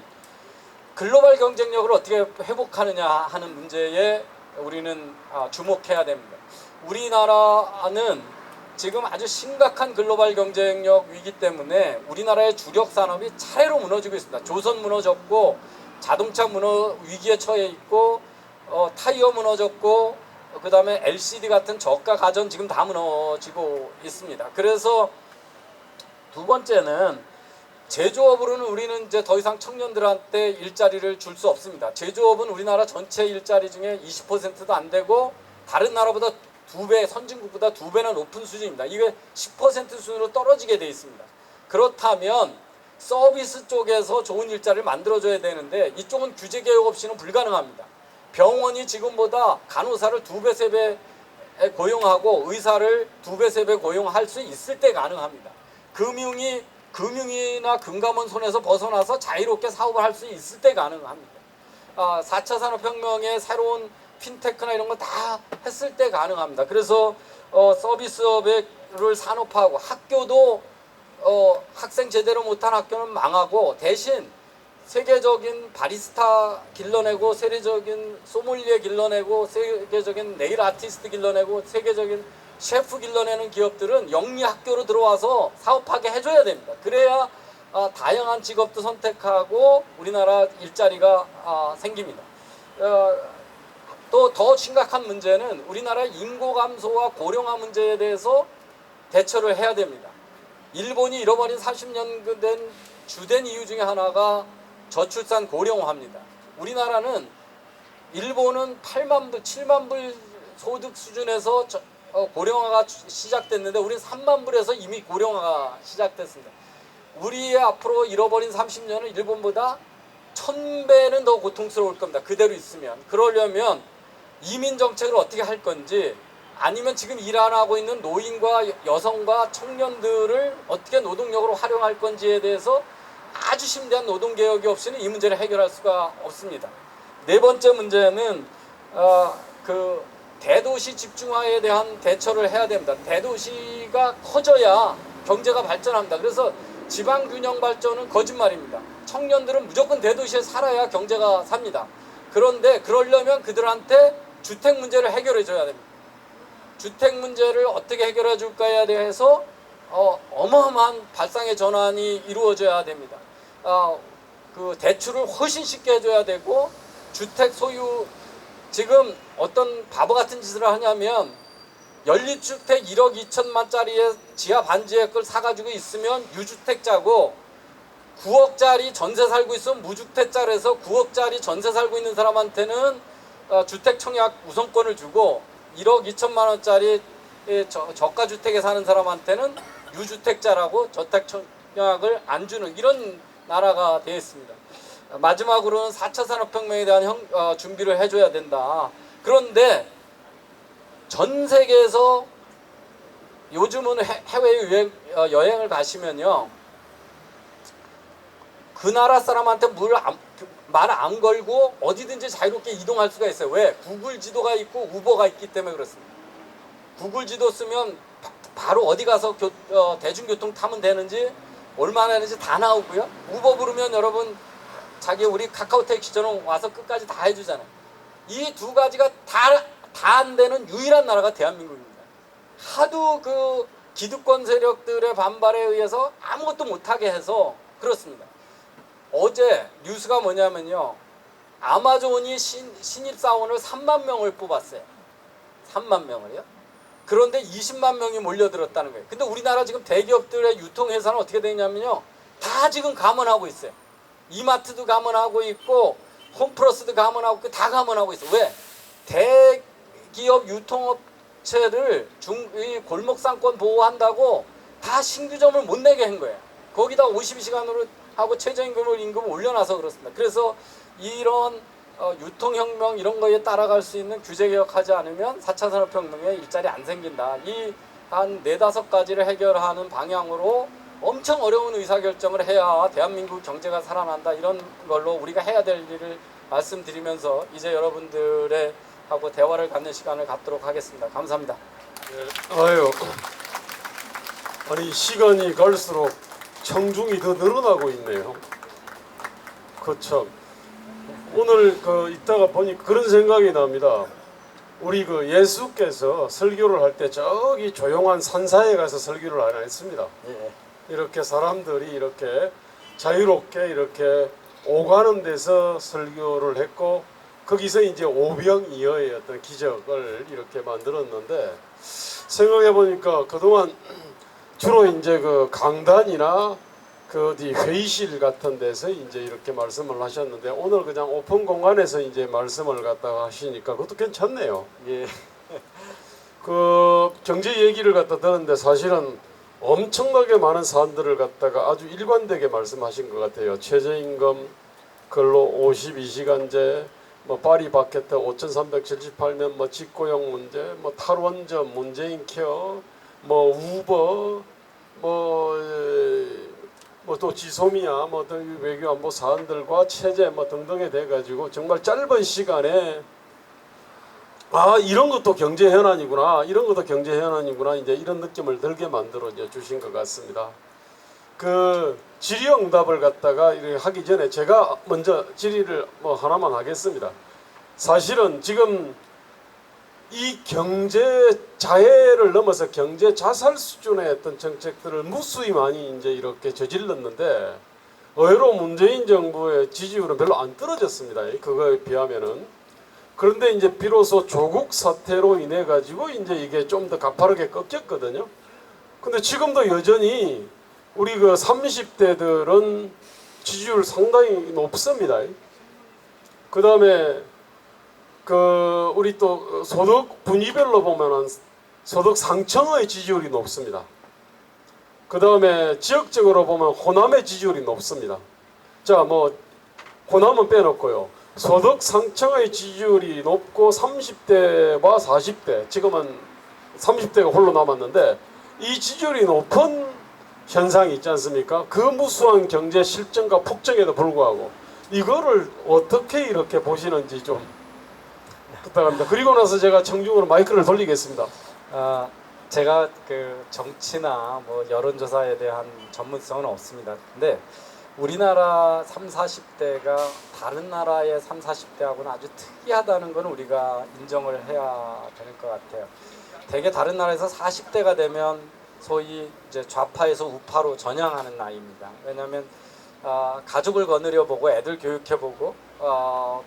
Speaker 1: 글로벌 경쟁력을 어떻게 회복하느냐 하는 문제에 우리는 주목해야 됩니다. 우리나라는 지금 아주 심각한 글로벌 경쟁력 위기 때문에 우리나라의 주력 산업이 차례로 무너지고 있습니다. 조선 무너졌고 자동차 위기에 처해 있고 타이어 무너졌고 그 다음에 LCD 같은 저가 가전 지금 다 무너지고 있습니다. 그래서 두 번째는 제조업으로는 우리는 이제 더 이상 청년들한테 일자리를 줄 수 없습니다. 제조업은 우리나라 전체 일자리 중에 20%도 안 되고 다른 나라보다 2배, 선진국보다 2배나 높은 수준입니다. 이게 10% 수준으로 떨어지게 돼 있습니다. 그렇다면 서비스 쪽에서 좋은 일자리를 만들어줘야 되는데 이쪽은 규제 개혁 없이는 불가능합니다. 병원이 지금보다 간호사를 2배, 3배 고용하고 의사를 2배, 3배 고용할 수 있을 때 가능합니다. 금융이나 금감원 손에서 벗어나서 자유롭게 사업을 할 수 있을 때 가능합니다. 4차 산업혁명의 새로운 핀테크나 이런 거 다 했을 때 가능합니다. 그래서 서비스업을 산업화하고 학교도 학생 제대로 못한 학교는 망하고 대신 세계적인 바리스타 길러내고 세계적인 소믈리에 길러내고 세계적인 네일 아티스트 길러내고 세계적인 셰프 길러내는 기업들은 영리 학교로 들어와서 사업하게 해줘야 됩니다. 그래야 다양한 직업도 선택하고 우리나라 일자리가 생깁니다. 또 더 심각한 문제는 우리나라의 인구 감소와 고령화 문제에 대해서 대처를 해야 됩니다. 일본이 잃어버린 40년 된 주된 이유 중에 하나가 저출산 고령화입니다. 우리나라는 일본은 8만 불, 7만 불 소득 수준에서 고령화가 시작됐는데 우리는 3만 불에서 이미 고령화가 시작됐습니다. 우리의 앞으로 잃어버린 30년은 일본보다 1000배는 더 고통스러울 겁니다. 그대로 있으면. 그러려면 이민 정책을 어떻게 할 건지 아니면 지금 일 안 하고 있는 노인과 여성과 청년들을 어떻게 노동력으로 활용할 건지에 대해서 아주 심대한 노동개혁이 없이는 이 문제를 해결할 수가 없습니다. 네 번째 문제는 그 대도시 집중화에 대한 대처를 해야 됩니다. 대도시가 커져야 경제가 발전합니다. 그래서 지방균형 발전은 거짓말입니다. 청년들은 무조건 대도시에 살아야 경제가 삽니다. 그런데 그러려면 그들한테 주택 문제를 해결해 줘야 됩니다. 주택 문제를 어떻게 해결해 줄까에 대해서 어마어마한 발상의 전환이 이루어져야 됩니다. 그 대출을 훨씬 쉽게 해줘야 되고 주택 소유 지금 어떤 바보 같은 짓을 하냐면 연립주택 1억 2천만짜리의 지하 반지의 걸 사가지고 있으면 유주택자고 9억짜리 전세 살고 있으면 무주택자라서 9억짜리 전세 살고 있는 사람한테는 주택 청약 우선권을 주고 1억 2천만 원짜리 저가주택에 사는 사람한테는 유주택자라고 저택 청약을 안 주는 이런 나라가 되어 있습니다. 마지막으로는 4차 산업혁명에 대한 준비를 해줘야 된다. 그런데 전 세계에서 요즘은 해외 여행을 가시면요. 그 나라 사람한테 말 안 걸고 어디든지 자유롭게 이동할 수가 있어요. 왜? 구글 지도가 있고 우버가 있기 때문에 그렇습니다. 구글 지도 쓰면 바로 어디 가서 대중교통 타면 되는지 얼마나 되는지 다 나오고요. 우버 부르면 여러분 우리 카카오 택시처럼 와서 끝까지 다 해주잖아요. 이 두 가지가 다 안 되는 유일한 나라가 대한민국입니다. 하도 그 기득권 세력들의 반발에 의해서 아무것도 못하게 해서 그렇습니다. 어제 뉴스가 뭐냐면요. 아마존이 신입사원을 3만 명을 뽑았어요. 3만 명을요. 그런데 20만 명이 몰려들었다는 거예요. 근데 우리나라 지금 대기업들의 유통회사는 어떻게 되냐면요. 다 지금 감원하고 있어요. 이마트도 감원하고 있고 홈플러스도 감원하고 있고 다 감원하고 있어요. 왜? 대기업 유통업체를 골목상권 보호한다고 다 신규점을 못 내게 한 거예요. 거기다 52시간으로 하고 최저임금을 올려놔서 그렇습니다. 그래서 이런 유통혁명 이런 거에 따라갈 수 있는 규제개혁하지 않으면 4차 산업혁명에 일자리 안 생긴다. 이 한 4-5가지를 해결하는 방향으로 엄청 어려운 의사결정을 해야 대한민국 경제가 살아난다. 이런 걸로 우리가 해야 될 일을 말씀드리면서 이제 여러분들의 하고 대화를 갖는 시간을 갖도록 하겠습니다. 감사합니다.
Speaker 3: 아유, 아니 시간이 갈수록 청중이 더 늘어나고 있네요. 그참 오늘 이따가 보니 그런 생각이 납니다. 우리 예수께서 설교를 할 때 저기 조용한 산사에 가서 설교를 안 했습니다. 이렇게 사람들이 이렇게 자유롭게 이렇게 오가는 데서 설교를 했고 거기서 이제 오병이어의 어떤 기적을 이렇게 만들었는데 생각해 보니까 그동안 주로 이제 강단이나 어디 회의실 같은 데서 이제 이렇게 말씀을 하셨는데 오늘 그냥 오픈 공간에서 이제 말씀을 갖다가 하시니까 그것도 괜찮네요.
Speaker 1: 예.
Speaker 3: 경제 얘기를 갖다 들었는데 사실은 엄청나게 많은 사안들을 갖다가 아주 일관되게 말씀하신 것 같아요. 최저임금, 근로 52시간제, 파리 바게트 5,378면 직고용 문제, 탈원전, 문재인 케어, 우버, 또 지소미아, 등 외교 안보 사안들과 체제 등등에 돼 가지고 정말 짧은 시간에 이런 것도 경제 현안이구나, 이런 것도 경제 현안이구나, 이제 이런 느낌을 들게 만들어 주신 것 같습니다. 질의응답을 갖다가 이렇게 하기 전에 제가 먼저 질의를 하나만 하겠습니다. 사실은 지금 이 경제 자해를 넘어서 경제 자살 수준의 어떤 정책들을 무수히 많이 이제 이렇게 저질렀는데 의외로 문재인 정부의 지지율은 별로 안 떨어졌습니다. 그거에 비하면은. 그런데 이제 비로소 조국 사태로 인해 가지고 이제 이게 좀 더 가파르게 꺾였거든요. 근데 지금도 여전히 우리 30대들은 지지율 상당히 높습니다. 그 다음에 우리 또 소득 분위별로 보면은 소득 상층의 지지율이 높습니다. 그 다음에 지역적으로 보면 호남의 지지율이 높습니다. 자, 호남은 빼놓고요. 소득 상층의 지지율이 높고 30대와 40대, 지금은 30대가 홀로 남았는데 이 지지율이 높은 현상이 있지 않습니까? 그 무수한 경제 실정과 폭정에도 불구하고 이거를 어떻게 이렇게 보시는지 좀 부탁합니다. 그리고 나서 제가 청중으로 마이크를 돌리겠습니다.
Speaker 1: 제가 정치나 여론조사에 대한 전문성은 없습니다. 근데 우리나라 30, 40대가 다른 나라의 30, 40대하고는 아주 특이하다는 건 우리가 인정을 해야 되는 것 같아요. 대개 다른 나라에서 40대가 되면 소위 이제 좌파에서 우파로 전향하는 나이입니다. 왜냐하면 가족을 거느려보고 애들 교육해보고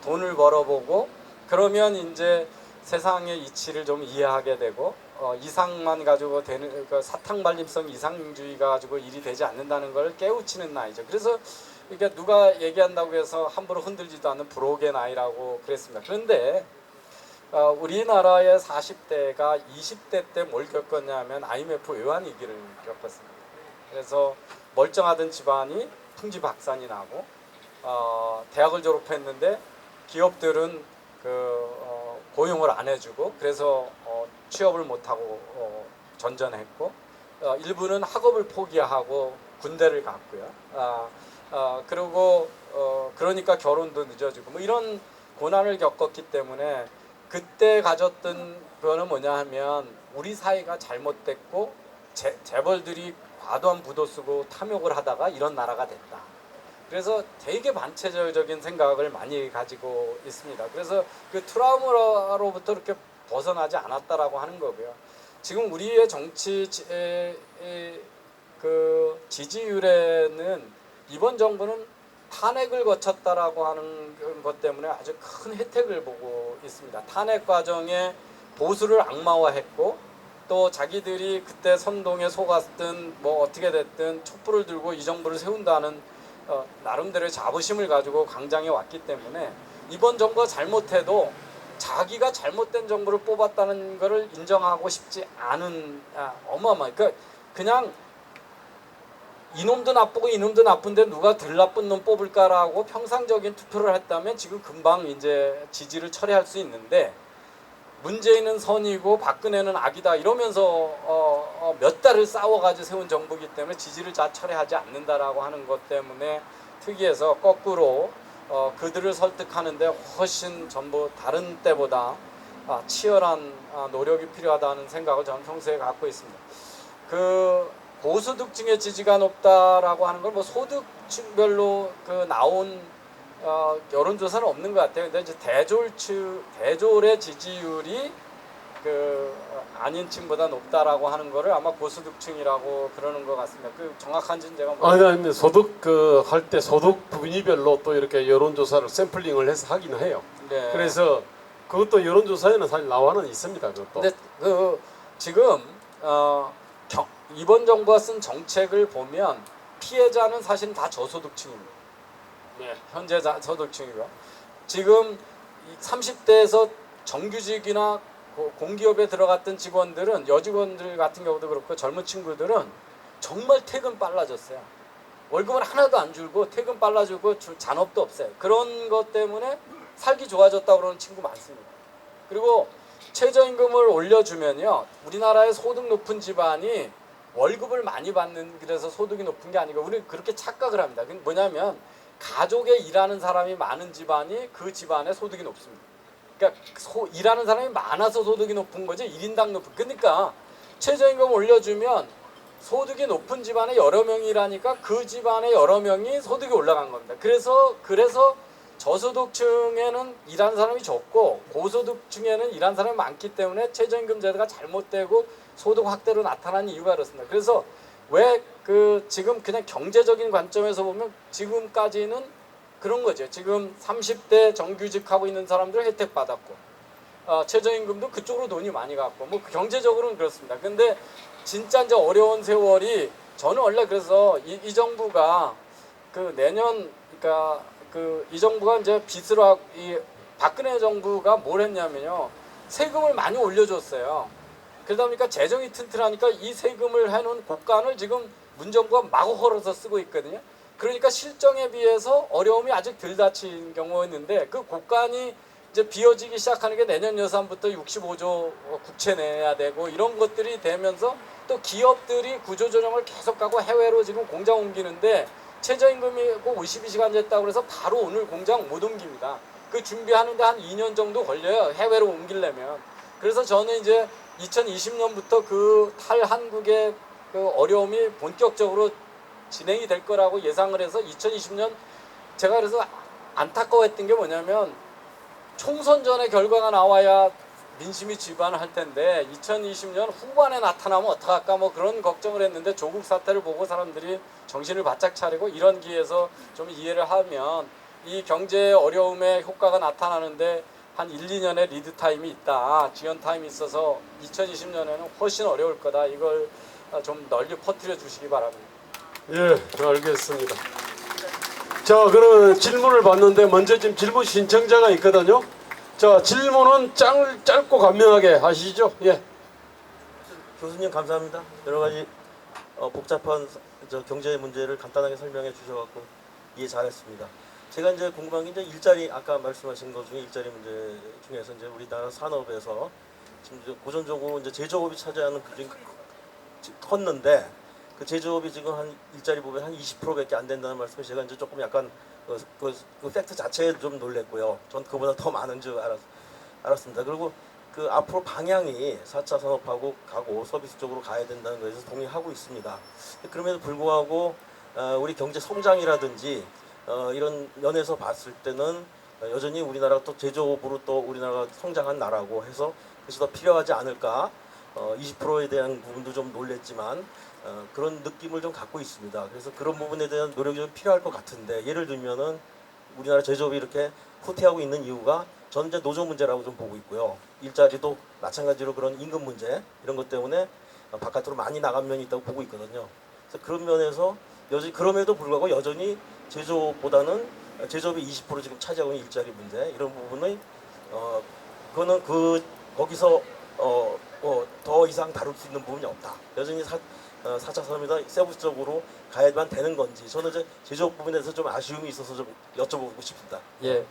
Speaker 1: 돈을 벌어보고 그러면 이제 세상의 이치를 좀 이해하게 되고 이상만 가지고 되는 사탕발림성 이상주의가 가지고 일이 되지 않는다는 걸 깨우치는 나이죠. 그래서 이게 누가 얘기한다고 해서 함부로 흔들지도 않는 불혹의 나이라고 그랬습니다. 그런데 우리나라의 40대가 20대 때 뭘 겪었냐면 IMF 외환위기를 겪었습니다. 그래서 멀쩡하던 집안이 풍지박산이 나고 대학을 졸업했는데 기업들은 고용을 안 해주고 그래서 취업을 못하고 전전했고 일부는 학업을 포기하고 군대를 갔고요. 그리고 그러니까 결혼도 늦어지고 이런 고난을 겪었기 때문에 그때 가졌던 거는 뭐냐 하면 우리 사회가 잘못됐고 재벌들이 과도한 부도 쓰고 탐욕을 하다가 이런 나라가 됐다. 그래서 되게 반체제적인 생각을 많이 가지고 있습니다. 그래서 그 트라우마로부터 이렇게 벗어나지 않았다라고 하는 거고요. 지금 우리의 정치 지지율에는 이번 정부는 탄핵을 거쳤다라고 하는 것 때문에 아주 큰 혜택을 보고 있습니다. 탄핵 과정에 보수를 악마화했고 또 자기들이 그때 선동에 속았든 어떻게 됐든 촛불을 들고 이 정부를 세운다는 나름대로의 자부심을 가지고 광장에 왔기 때문에 이번 정부가 잘못해도 자기가 잘못된 정부를 뽑았다는 것을 인정하고 싶지 않은 어마어마한 그냥 이놈도 나쁘고 이놈도 나쁜데 누가 덜 나쁜 놈 뽑을까라고 평상적인 투표를 했다면 지금 금방 이제 지지를 철회할 수 있는데 문재인은 선이고 박근혜는 악이다 이러면서 몇 달을 싸워가지고 세운 정부이기 때문에 지지를 다 철회하지 않는다라고 하는 것 때문에 특이해서 거꾸로 그들을 설득하는데 훨씬 전부 다른 때보다 치열한 노력이 필요하다는 생각을 저는 평소에 갖고 있습니다. 그 고소득층의 지지가 높다라고 하는 걸 뭐 소득층별로 그 나온 여론조사는 없는 것 같아요. 근데 이제 대졸의 지지율이 그 아닌 층보다 높다라고 하는 거를 아마 고소득층이라고 그러는 것 같습니다. 그 정확한지는 제가
Speaker 3: 아니 소득 그 할 때 소득 분위별로 또 이렇게 여론조사를 샘플링을 해서 하긴 해요.
Speaker 1: 네.
Speaker 3: 그래서 그것도 여론조사에는 사실 나와는 있습니다. 그것도.
Speaker 1: 근데 그 지금 이번 정부가 쓴 정책을 보면 피해자는 사실 다 저소득층입니다.
Speaker 3: 네.
Speaker 1: 현재 저소득층이고 지금 30대에서 정규직이나 공기업에 들어갔던 직원들은 여직원들 같은 경우도 그렇고 젊은 친구들은 정말 퇴근 빨라졌어요. 월급은 하나도 안 줄고 퇴근 빨라지고 잔업도 없어요. 그런 것 때문에 살기 좋아졌다고 그러는 친구 많습니다. 그리고 최저임금을 올려주면요, 우리나라의 소득 높은 집안이 월급을 많이 받는 그래서 소득이 높은 게 아니고 우리 그렇게 착각을 합니다. 그게 뭐냐면 가족에 일하는 사람이 많은 집안이 그 집안의 소득이 높습니다. 그러니까 일하는 사람이 많아서 소득이 높은 거지 1인당 높은. 그러니까 최저임금 올려주면 소득이 높은 집안에 여러 명이 일하니까 그 집안에 여러 명이 소득이 올라간 겁니다. 그래서 저소득층에는 일하는 사람이 적고 고소득층에는 일하는 사람이 많기 때문에 최저임금 제도가 잘못되고 소득 확대로 나타난 이유가 그렇습니다. 그래서 왜 지금 그냥 경제적인 관점에서 보면 지금까지는 그런 거죠. 지금 30대 정규직 하고 있는 사람들 혜택 받았고 최저임금도 그쪽으로 돈이 많이 갔고 뭐 경제적으로는 그렇습니다. 근데 진짜 이제 어려운 세월이 저는 원래 그래서 이 정부가 그 내년 그러니까 이 정부가 이제 빚으로 하고 이 박근혜 정부가 뭘 했냐면요, 세금을 많이 올려줬어요. 그러다 보니까 재정이 튼튼하니까 이 세금을 해놓은 곡간을 지금 문정부가 마구 헐어서 쓰고 있거든요. 그러니까 실정에 비해서 어려움이 아직 덜 닥친 경우였는데 그 곡간이 이제 비어지기 시작하는 게 내년 예산부터 65조 국채 내야 되고 이런 것들이 되면서 또 기업들이 구조조정을 계속 가고 해외로 지금 공장 옮기는데 최저임금이 꼭 52시간 됐다고 그래서 바로 오늘 공장 못 옮깁니다. 그 준비하는데 한 2년 정도 걸려요. 해외로 옮기려면. 그래서 저는 이제 2020년부터 그 탈한국의 그 어려움이 본격적으로 진행이 될 거라고 예상을 해서 2020년 제가 그래서 안타까워했던 게 뭐냐면 총선 전에 결과가 나와야 민심이 지반을 할 텐데 2020년 후반에 나타나면 어떡할까 뭐 그런 걱정을 했는데 조국 사태를 보고 사람들이 정신을 바짝 차리고 이런 기회에서 좀 이해를 하면 이 경제 어려움의 효과가 나타나는데 한 1, 2년의 리드 타임이 있다. 지연 타임이 있어서 2020년에는 훨씬 어려울 거다. 이걸 좀 널리 퍼뜨려 주시기 바랍니다.
Speaker 3: 예, 알겠습니다. 자, 그러면 질문을 받는데 먼저 지금 질문 신청자가 있거든요. 자, 질문은 짧고 간명하게 하시죠. 예.
Speaker 2: 교수님 감사합니다. 여러 가지 복잡한 경제 문제를 간단하게 설명해 주셔갖고 이해 잘했습니다. 제가 이제 궁금한 게 이제 일자리 아까 말씀하신 것 중에 일자리 문제 중에서 이제 우리나라 산업에서 지금 이제 고전적으로 이제 제조업이 차지하는 비중이 컸는데 그 제조업이 지금 한 일자리 보면 한 20%밖에 안 된다는 말씀에 제가 이제 조금 약간 그 팩트 자체에 좀 놀랬고요. 전 그보다 더 많은 줄 알았습니다. 그리고 그 앞으로 방향이 4차 산업하고 가고 서비스 쪽으로 가야 된다는 것에서 동의하고 있습니다. 그럼에도 불구하고 우리 경제 성장이라든지 이런 면에서 봤을 때는 여전히 우리나라가 또 제조업으로 또 우리나라가 성장한 나라고 해서 그것이 더 필요하지 않을까. 20%에 대한 부분도 좀 놀랬지만 그런 느낌을 좀 갖고 있습니다. 그래서 그런 부분에 대한 노력이 좀 필요할 것 같은데 예를 들면은 우리나라 제조업이 이렇게 후퇴하고 있는 이유가 저는 이제 노조 문제라고 좀 보고 있고요. 일자리도 마찬가지로 그런 임금 문제 이런 것 때문에 바깥으로 많이 나간 면이 있다고 보고 있거든요. 그래서 그런 면에서 그럼에도 불구하고 여전히 제조업보다는 제조업이 20% 지금 차지하고 있는 일자리 문제 이런 부분의 그거는 거기서 더 이상 다룰 수 있는 부분이 없다. 여전히 4차 산업이다 세부적으로 가야만 되는 건지 저는 이제 제조업 부분에 대해서 좀 아쉬움이 있어서 좀 여쭤보고 싶습니다.
Speaker 1: 예,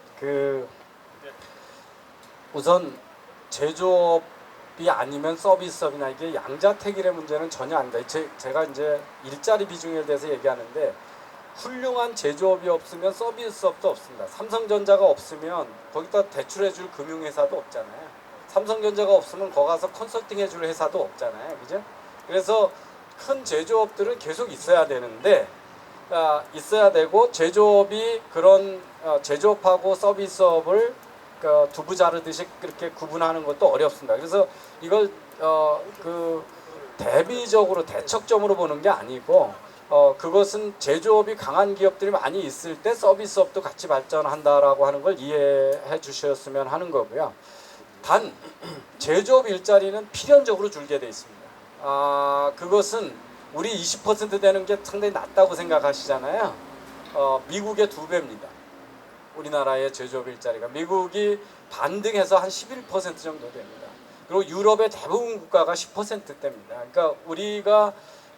Speaker 1: 우선 제조업이 아니면 서비스업이나 이게 양자택일의 문제는 전혀 아니다. 제가 이제 일자리 비중에 대해서 얘기하는데 훌륭한 제조업이 없으면 서비스업도 없습니다. 삼성전자가 없으면 거기다 대출해줄 금융회사도 없잖아요. 삼성전자가 없으면 거기 가서 컨설팅 해줄 회사도 없잖아요. 그죠? 그래서 큰 제조업들은 계속 있어야 되는데 있어야 되고 제조업이 그런 제조업하고 서비스업을 두부 자르듯이 그렇게 구분하는 것도 어렵습니다. 그래서 이걸 그 대비적으로 대척점으로 보는 게 아니고 그것은 제조업이 강한 기업들이 많이 있을 때 서비스업도 같이 발전한다라고 하는 걸 이해해 주셨으면 하는 거고요. 단 제조업 일자리는 필연적으로 줄게 돼 있습니다. 그것은 우리 20% 되는 게 상당히 낮다고 생각하시잖아요. 미국의 2배입니다. 우리나라의 제조업 일자리가 미국이 반등해서 한 11% 정도 됩니다. 그리고 유럽의 대부분 국가가 10%대입니다. 그러니까 우리가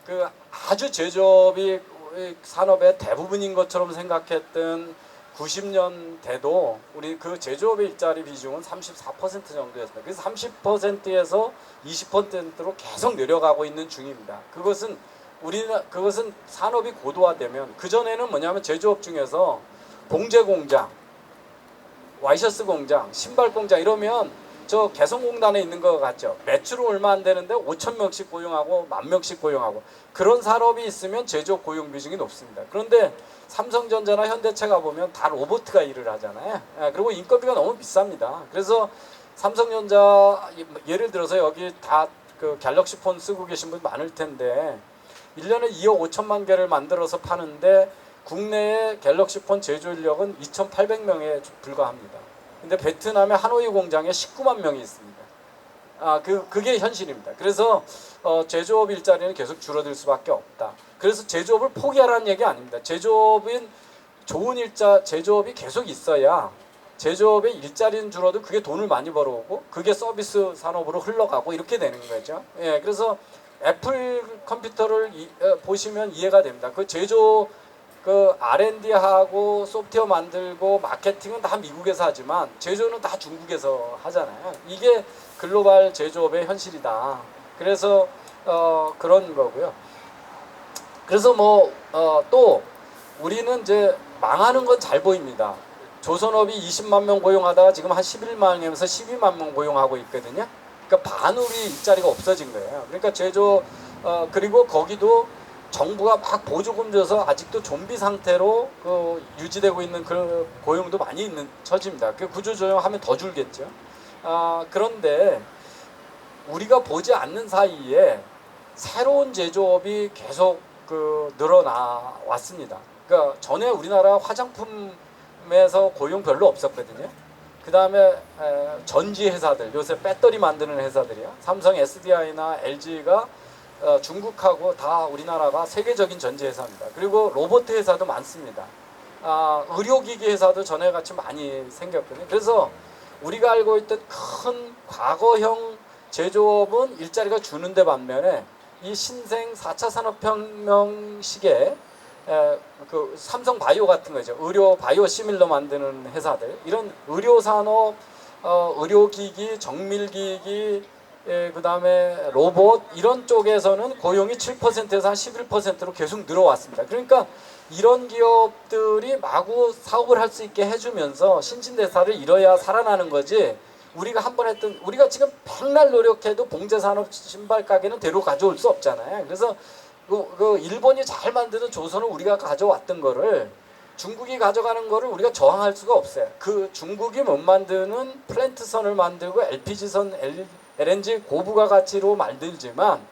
Speaker 1: 그 아주 제조업이 산업의 대부분인 것처럼 생각했던 90년대도 우리 그 제조업의 일자리 비중은 34% 정도였습니다. 그래서 30%에서 20%로 계속 내려가고 있는 중입니다. 그것은 산업이 고도화되면 그 전에는 뭐냐면 제조업 중에서 봉제 공장, 와이셔츠 공장, 신발 공장 이러면 저 개성공단에 있는 것 같죠. 매출은 얼마 안 되는데 5천 명씩 고용하고 10,000명씩 고용하고 그런 산업이 있으면 제조업 고용 비중이 높습니다. 그런데 삼성전자나 현대차가 보면 다 로봇가 일을 하잖아요. 그리고 인건비가 너무 비쌉니다. 그래서 삼성전자 예를 들어서 여기 다 그 갤럭시 폰 쓰고 계신 분 많을 텐데 1년에 2억 5천만 개를 만들어서 파는데 국내의 갤럭시 폰 제조 인력은 2,800명에 불과합니다. 근데 베트남의 하노이 공장에 19만 명이 있습니다. 그게 현실입니다. 그래서 제조업 일자리는 계속 줄어들 수밖에 없다. 그래서 제조업을 포기하라는 얘기 아닙니다. 제조업은 제조업이 계속 있어야 제조업의 일자리는 줄어도 그게 돈을 많이 벌어오고 그게 서비스 산업으로 흘러가고 이렇게 되는 거죠. 예, 그래서 애플 컴퓨터를 보시면 이해가 됩니다. 그 제조 R&D하고 소프트웨어 만들고 마케팅은 다 미국에서 하지만 제조는 다 중국에서 하잖아요. 이게 글로벌 제조업의 현실이다. 그래서 그런 거고요. 그래서 또 우리는 이제 망하는 건 잘 보입니다. 조선업이 20만 명 고용하다가 지금 한 11만 명에서 12만 명 고용하고 있거든요. 그러니까 반으로 일자리가 없어진 거예요. 그러니까 그리고 거기도 정부가 막 보조금 줘서 아직도 좀비 상태로 유지되고 있는 그런 고용도 많이 있는 처지입니다. 그 구조조정하면 더 줄겠죠. 그런데 우리가 보지 않는 사이에 새로운 제조업이 계속 늘어나 왔습니다. 그러니까 전에 우리나라 화장품에서 고용 별로 없었거든요. 그 다음에 전지 회사들, 요새 배터리 만드는 회사들이요. 삼성, SDI나 LG가 중국하고 다 우리나라가 세계적인 전지 회사입니다. 그리고 로봇 회사도 많습니다. 의료기기 회사도 전에같이 많이 생겼거든요. 그래서 우리가 알고 있던 큰 과거형 제조업은 일자리가 주는데 반면에 이 신생 4차 산업혁명식의 그 삼성 바이오 같은 거죠. 의료 바이오 시밀러 만드는 회사들, 이런 의료산업, 의료기기, 정밀기기, 그 다음에 로봇 이런 쪽에서는 고용이 7%에서 한 11%로 계속 늘어왔습니다. 그러니까 이런 기업들이 마구 사업을 할 수 있게 해주면서 신진대사를 이뤄야 살아나는 거지. 우리가 우리가 지금 백날 노력해도 봉제산업 신발 가게는 대로 가져올 수 없잖아요. 그래서 그 일본이 잘 만드는 조선을 우리가 가져왔던 거를 중국이 가져가는 거를 우리가 저항할 수가 없어요. 그 중국이 못 만드는 플랜트선을 만들고 LPG선, LNG 고부가 가치로 만들지만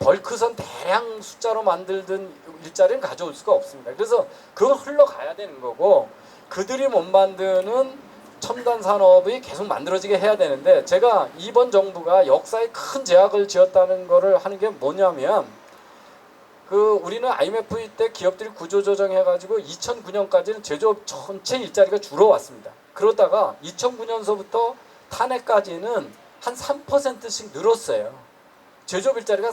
Speaker 1: 벌크선 대량 숫자로 만들던 일자리는 가져올 수가 없습니다. 그래서 그걸 흘러가야 되는 거고, 그들이 못 만드는 첨단 산업이 계속 만들어지게 해야 되는데, 제가 이번 정부가 역사에 큰 제약을 지었다는 거를 하는 게 뭐냐면, 우리는 IMF 때 기업들이 구조조정해가지고 2009년까지는 제조업 전체 일자리가 줄어왔습니다. 그러다가 2009년서부터 탄핵까지는 한 3%씩 늘었어요. 제조업 일자리가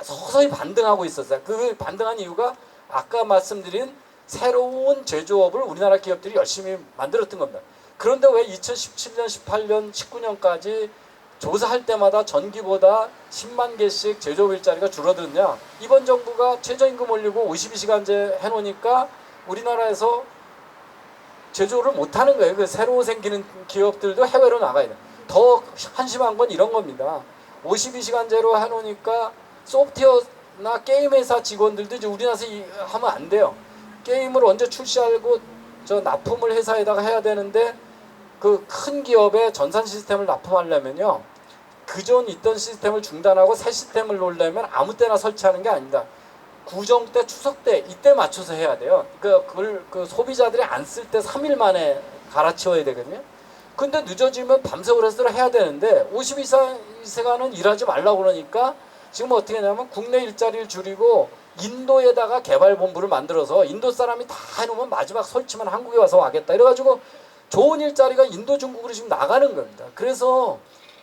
Speaker 1: 서서히 반등하고 있었어요. 그 반등한 이유가 아까 말씀드린 새로운 제조업을 우리나라 기업들이 열심히 만들었던 겁니다. 그런데 왜 2017년, 18년, 19년까지 조사할 때마다 전기보다 10만 개씩 제조업 일자리가 줄어들었냐? 이번 정부가 최저임금 올리고 52시간제 해놓으니까 우리나라에서 제조를 못하는 거예요. 새로 생기는 기업들도 해외로 나가야 돼. 더 한심한 건 이런 겁니다. 52시간제로 해놓으니까 소프트웨어나 게임 회사 직원들도 이제 우리나라에서 하면 안 돼요. 게임을 언제 출시하고 저 납품을 회사에다가 해야 되는데 그 큰 기업의 전산 시스템을 납품하려면요, 그전 있던 시스템을 중단하고 새 시스템을 놓으려면 아무 때나 설치하는 게 아닙니다. 구정 때, 추석 때 이때 맞춰서 해야 돼요. 그걸 그 소비자들이 안 쓸 때 3일 만에 갈아치워야 되거든요. 근데 늦어지면 밤새 오래서 해야 되는데 52시간은 일하지 말라고 그러니까 지금 어떻게 하냐면 국내 일자리를 줄이고 인도에다가 개발본부를 만들어서 인도 사람이 다 해놓으면 마지막 설치만 한국에 와서 하겠다 이래가지고 좋은 일자리가 인도 중국으로 지금 나가는 겁니다. 그래서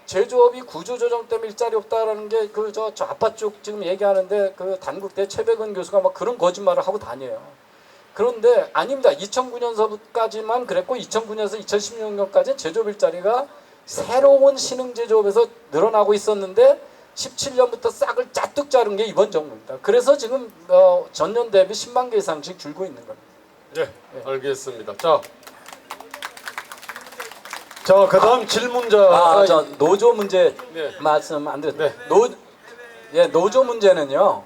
Speaker 1: 제조업이 구조조정 때문에 일자리 없다라는 게 그 저 아빠 쪽 지금 얘기하는데 그 단국대 최백은 교수가 막 그런 거짓말을 하고 다녀요. 그런데 아닙니다. 2009년서까지만 그랬고 2009년에서 2016년까지 제조업 일자리가 새로운 신흥 제조업에서 늘어나고 있었는데 17년부터 싹을 짜뚝 자른 게 이번 정부입니다. 그래서 지금 전년 대비 10만 개 이상씩 줄고 있는 겁니다.
Speaker 3: 네, 알겠습니다. 자, 그다음 질문자.
Speaker 1: 저 노조 문제
Speaker 3: 네.
Speaker 1: 말씀 안 드렸어요.
Speaker 3: 네.
Speaker 1: 노조 문제는요,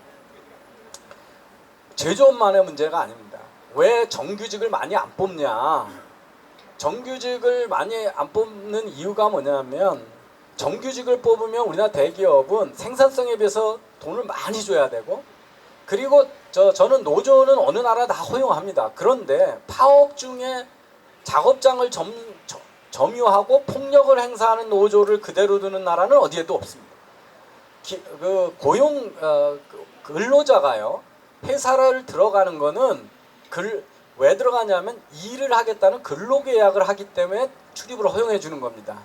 Speaker 1: 제조업만의 문제가 아닙니다. 왜 정규직을 많이 안 뽑냐? 정규직을 많이 안 뽑는 이유가 뭐냐면 정규직을 뽑으면 우리나라 대기업은 생산성에 비해서 돈을 많이 줘야 되고, 그리고 저는 노조는 어느 나라 다 허용합니다. 그런데 파업 중에 작업장을 점유하고 폭력을 행사하는 노조를 그대로 두는 나라는 어디에도 없습니다. 근로자가요, 회사를 들어가는 거는 왜 들어가냐면 일을 하겠다는 근로계약을 하기 때문에 출입을 허용해 주는 겁니다.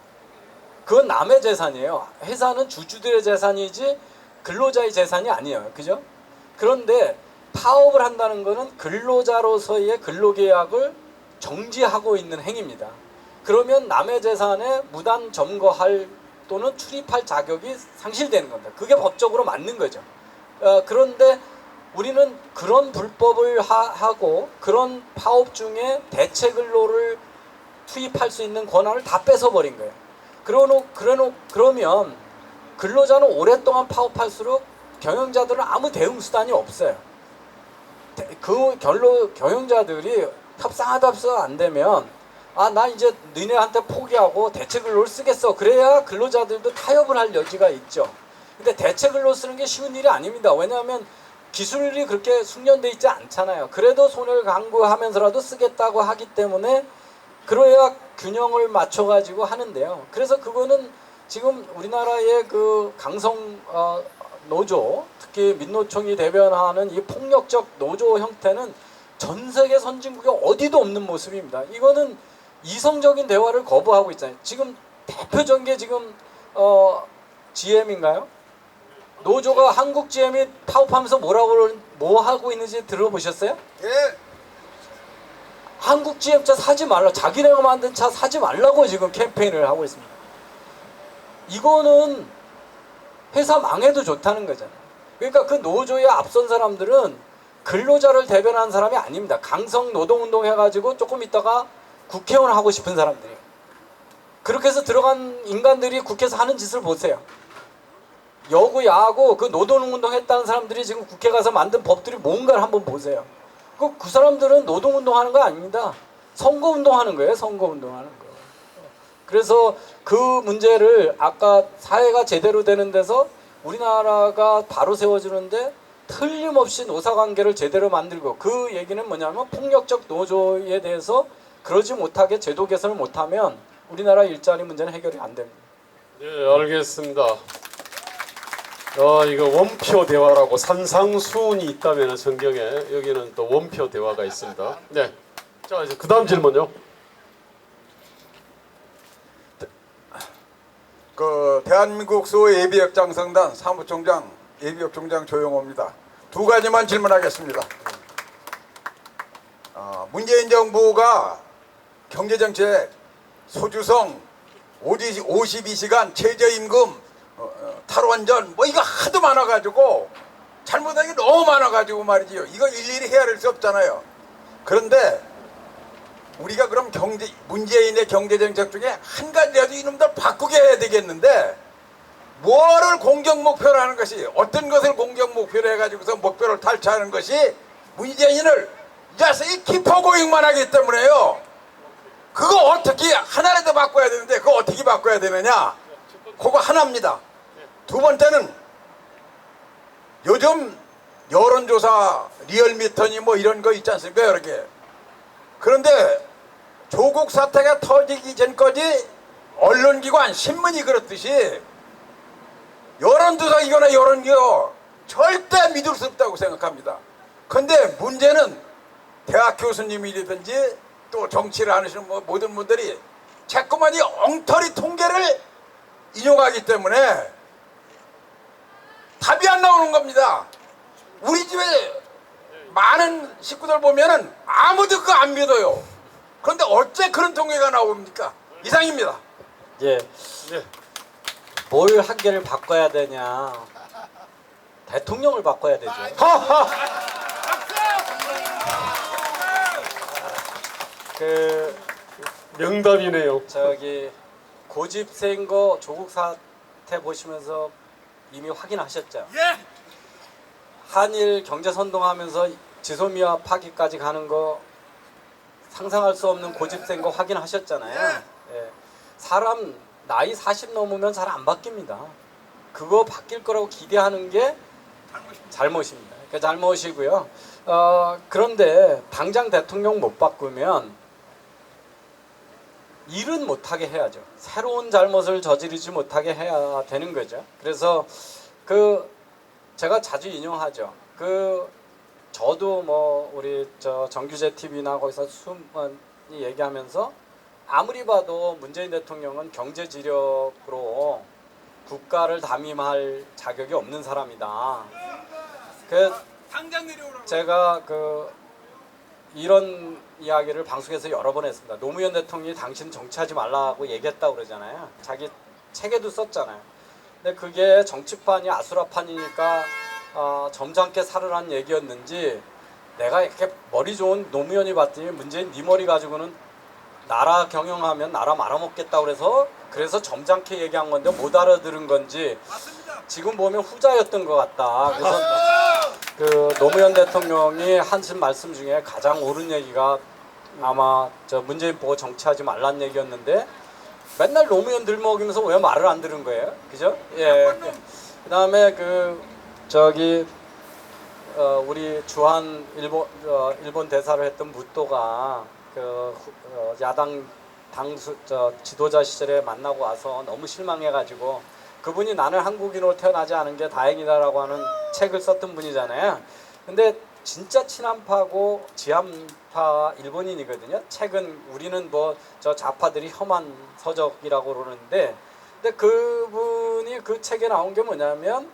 Speaker 1: 그건 남의 재산이에요. 회사는 주주들의 재산이지 근로자의 재산이 아니에요. 그죠? 그런데 파업을 한다는 거는 근로자로서의 근로계약을 정지하고 있는 행위입니다. 그러면 남의 재산에 무단 점거할 또는 출입할 자격이 상실되는 겁니다. 그게 법적으로 맞는 거죠. 그런데 우리는 그런 불법을 하고 그런 파업 중에 대체 근로를 투입할 수 있는 권한을 다 뺏어버린 거예요. 그러면 근로자는 오랫동안 파업할수록 경영자들은 아무 대응 수단이 없어요. 경영자들이 협상하다 안 되면 나 이제 너네한테 포기하고 대체 근로를 쓰겠어. 그래야 근로자들도 타협을 할 여지가 있죠. 근데 대체 근로 쓰는 게 쉬운 일이 아닙니다. 왜냐하면 기술이 그렇게 숙련돼 있지 않잖아요. 그래도 손을 강구하면서라도 쓰겠다고 하기 때문에 그래야 균형을 맞춰가지고 하는데요. 그래서 그거는 지금 우리나라의 그 강성 노조, 특히 민노총이 대변하는 이 폭력적 노조 형태는 전 세계 선진국에 어디도 없는 모습입니다. 이거는 이성적인 대화를 거부하고 있잖아요. 지금 대표적인 게 지금 GM인가요? 노조가 한국 GM이 파업하면서 뭐 하고 있는지 들어보셨어요?
Speaker 4: 예.
Speaker 1: 한국 GM 차 사지 말라. 자기네가 만든 차 사지 말라고 지금 캠페인을 하고 있습니다. 이거는 회사 망해도 좋다는 거잖아요. 그러니까 그 노조에 앞선 사람들은 근로자를 대변하는 사람이 아닙니다. 강성 노동운동 해가지고 조금 있다가 국회의원 하고 싶은 사람들이에요. 그렇게 해서 들어간 인간들이 국회에서 하는 짓을 보세요. 여고 야하고 그 노동운동 했다는 사람들이 지금 국회 가서 만든 법들이 뭔가를 한번 보세요. 그 사람들은 노동운동 하는 거 아닙니다. 선거운동 하는 거예요. 선거운동 하는 거. 그래서 그 문제를 아까 사회가 제대로 되는 데서 우리나라가 바로 세워주는데 틀림없이 노사관계를 제대로 만들고, 그 얘기는 뭐냐면 폭력적 노조에 대해서 그러지 못하게 제도 개선을 못하면 우리나라 일자리 문제는 해결이 안 됩니다.
Speaker 3: 네, 알겠습니다. 이거 원표 대화라고 산상수훈이 있다면 성경에 여기는 또 원표 대화가 있습니다. 네. 자, 이제 그다음 질문요.
Speaker 4: 대한민국 수예비역 장성단 사무총장 예비역 총장 조용호입니다. 두 가지만 질문하겠습니다. 문재인 정부가 경제정책, 소주성, 52시간 최저임금, 탈원전 뭐 이거 하도 많아가지고 잘못한 게 너무 많아가지고 말이지요. 이거 일일이 헤아릴 수 없잖아요. 그런데 우리가 그럼 문재인의 경제 정책 중에 한 가지라도 이놈들 바꾸게 해야 되겠는데 뭐를 공격 목표로 하는 것이 어떤 것을 공격 목표로 해가지고서 목표를 탈취하는 것이 문재인을 이 자식이 기포고용만 하기 때문에요. 그거 어떻게 하나라도 바꿔야 되는데 그거 어떻게 바꿔야 되느냐? 그거 하나입니다. 두 번째는 요즘 여론조사 리얼미터니 뭐 이런 거 있지 않습니까? 여러 개. 그런데 조국 사태가 터지기 전까지 언론기관 신문이 그렇듯이 여론조사기관이나 여론기관 절대 믿을 수 없다고 생각합니다. 근데 문제는 대학 교수님이라든지 또 정치를 하시는 모든 분들이 자꾸만 이 엉터리 통계를 인용하기 때문에 답이 안 나오는 겁니다. 우리 집에 많은 식구들 보면은 아무도 그거 안 믿어요. 그런데 어째 그런 통계가 나옵니까? 이상입니다.
Speaker 1: 예.
Speaker 3: 예.
Speaker 1: 뭘 한 개를 바꿔야 되냐? 대통령을 바꿔야 되죠. 그
Speaker 3: 명답이네요.
Speaker 1: 저기 고집세인 거 조국 사태 보시면서 이미 확인하셨죠?
Speaker 4: 예.
Speaker 1: 한일 경제 선동하면서 지소미아 파기까지 가는 거 상상할 수 없는 고집센 거 확인하셨잖아요. 예. 사람 나이 40 넘으면 잘 안 바뀝니다. 그거 바뀔 거라고 기대하는 게 잘못입니다. 그 잘못이고요. 그런데 당장 대통령 못 바꾸면 일은 못하게 해야죠. 새로운 잘못을 저지르지 못하게 해야 되는 거죠. 그래서 제가 자주 인용하죠. 저도 뭐 우리 정규제 TV나 거기서 수많이 얘기하면서 아무리 봐도 문재인 대통령은 경제 지력으로 국가를 담임할 자격이 없는 사람이다.
Speaker 4: 당장 내려오라고.
Speaker 1: 제가 이런 이야기를 방송에서 여러 번 했습니다. 노무현 대통령이 당신 정치하지 말라고 얘기했다고 그러잖아요. 자기 책에도 썼잖아요. 근데 그게 정치판이 아수라판이니까 점잖게 살으라는 얘기였는지 내가 이렇게 머리 좋은 노무현이 봤더니 문재인 네 머리 가지고는 나라 경영하면 나라 말아먹겠다고 그래서 점잖게 얘기한 건데 못 알아들은 건지 지금 보면 후자였던 것 같다. 그래서 노무현 대통령이 하신 말씀 중에 가장 옳은 얘기가 아마 문재인 보고 정치하지 말란 얘기였는데 맨날 노무현 들먹이면서 왜 말을 안 들은 거예요? 그죠? 예. 그다음에 우리 주한 일본 대사를 했던 무토가 야당 지도자 시절에 만나고 와서 너무 실망해가지고 그분이 나는 한국인으로 태어나지 않은 게 다행이다라고 하는 책을 썼던 분이잖아요. 근데 진짜 친한파고 지한파 일본인이거든요. 책은 우리는 좌파들이 혐한 서적이라고 그러는데 근데 그분이 그 책에 나온 게 뭐냐면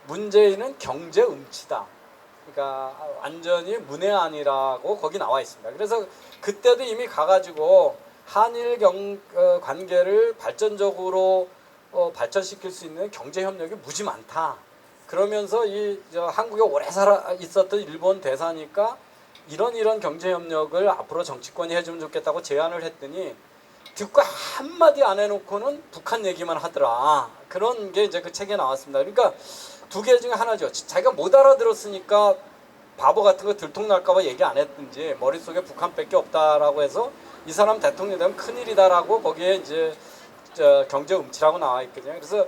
Speaker 1: 문재인은 경제 음치다. 그러니까 완전히 문외한이라고 거기 나와 있습니다. 그래서 그때도 이미 가가지고 한일 관계를 발전적으로 발전시킬 수 있는 경제 협력이 무지 많다. 그러면서 한국에 오래 있었던 일본 대사니까 이런 경제 협력을 앞으로 정치권이 해주면 좋겠다고 제안을 했더니 듣고 한마디 안 해놓고는 북한 얘기만 하더라. 그런 게 이제 그 책에 나왔습니다. 그러니까 두 개 중에 하나죠. 자기가 못 알아들었으니까 바보 같은 거 들통날까봐 얘기 안 했든지 머릿속에 북한밖에 없다라고 해서 이 사람 대통령 되면 큰일이다라고 거기에 이제 경제 음치라고 나와 있거든요. 그래서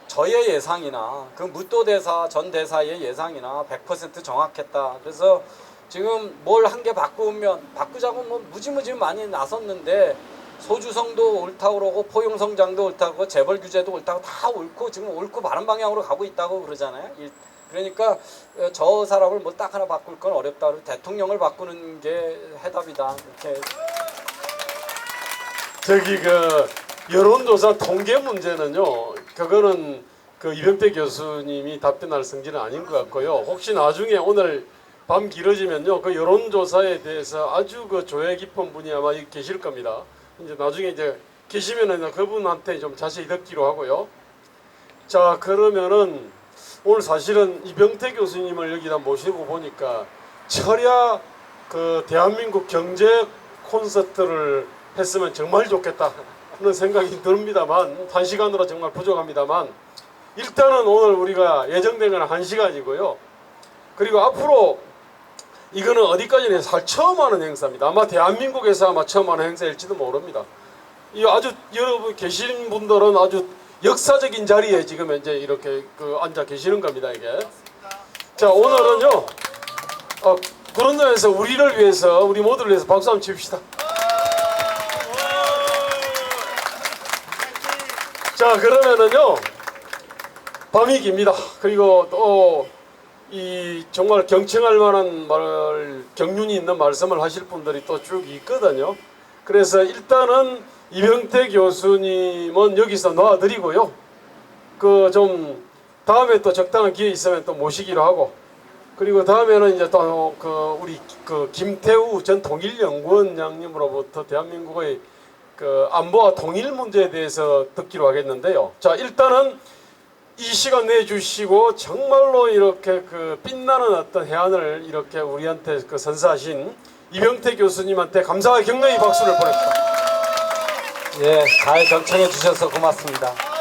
Speaker 1: 저의 예상이나 무토 대사 전 대사의 예상이나 100% 정확했다. 그래서 지금 뭘 한 개 바꾸자고 무지무지 많이 나섰는데 소주성도 옳다고 그러고 포용성장도 옳다고 그러고 재벌 규제도 옳다고 다 옳고 지금 옳고 바른 방향으로 가고 있다고 그러잖아요. 그러니까 저 사람을 딱 하나 바꿀 건 어렵다. 대통령을 바꾸는 게 해답이다. 이렇게.
Speaker 3: 여론조사 통계 문제는요. 그거는 이병태 교수님이 답변할 성질은 아닌 것 같고요. 혹시 나중에 오늘 밤 길어지면요. 여론조사에 대해서 아주 조예 깊은 분이 아마 계실 겁니다. 이제 나중에 계시면은 그분한테 좀 자세히 듣기로 하고요. 자, 그러면은 오늘 사실은 이병태 교수님을 여기다 모시고 보니까 철야 대한민국 경제 콘서트를 했으면 정말 좋겠다 하는 생각이 듭니다만 1시간으로 정말 부족합니다만 일단은 오늘 우리가 예정된 건 1시간이고요. 그리고 앞으로 이거는 어디까지나 해서 처음 하는 행사입니다. 아마 대한민국에서 아마 처음 하는 행사일지도 모릅니다. 이 아주 여러분 계신 분들은 아주 역사적인 자리에 지금 현재 이렇게 앉아 계시는 겁니다. 이게. 자, 오늘은요. 그런 점에서 우리를 위해서 우리 모두를 위해서 박수 한번 칩시다. 자, 그러면은요. 밤이 깁니다. 그리고 또 이 정말 경청할 만한 경륜이 있는 말씀을 하실 분들이 또 쭉 있거든요. 그래서 일단은 이병태 교수님은 여기서 놔드리고요. 좀 다음에 또 적당한 기회 있으면 또 모시기로 하고, 그리고 다음에는 이제 또 우리 김태우 전 통일연구원장님으로부터 대한민국의 안보와 통일 문제에 대해서 듣기로 하겠는데요. 자, 일단은 이 시간 내주시고 정말로 이렇게 빛나는 어떤 해안을 이렇게 우리한테 선사하신 이병태 교수님한테 감사의 격려의 박수를 보냅니다.
Speaker 1: 예, 잘 경청해 주셔서 고맙습니다.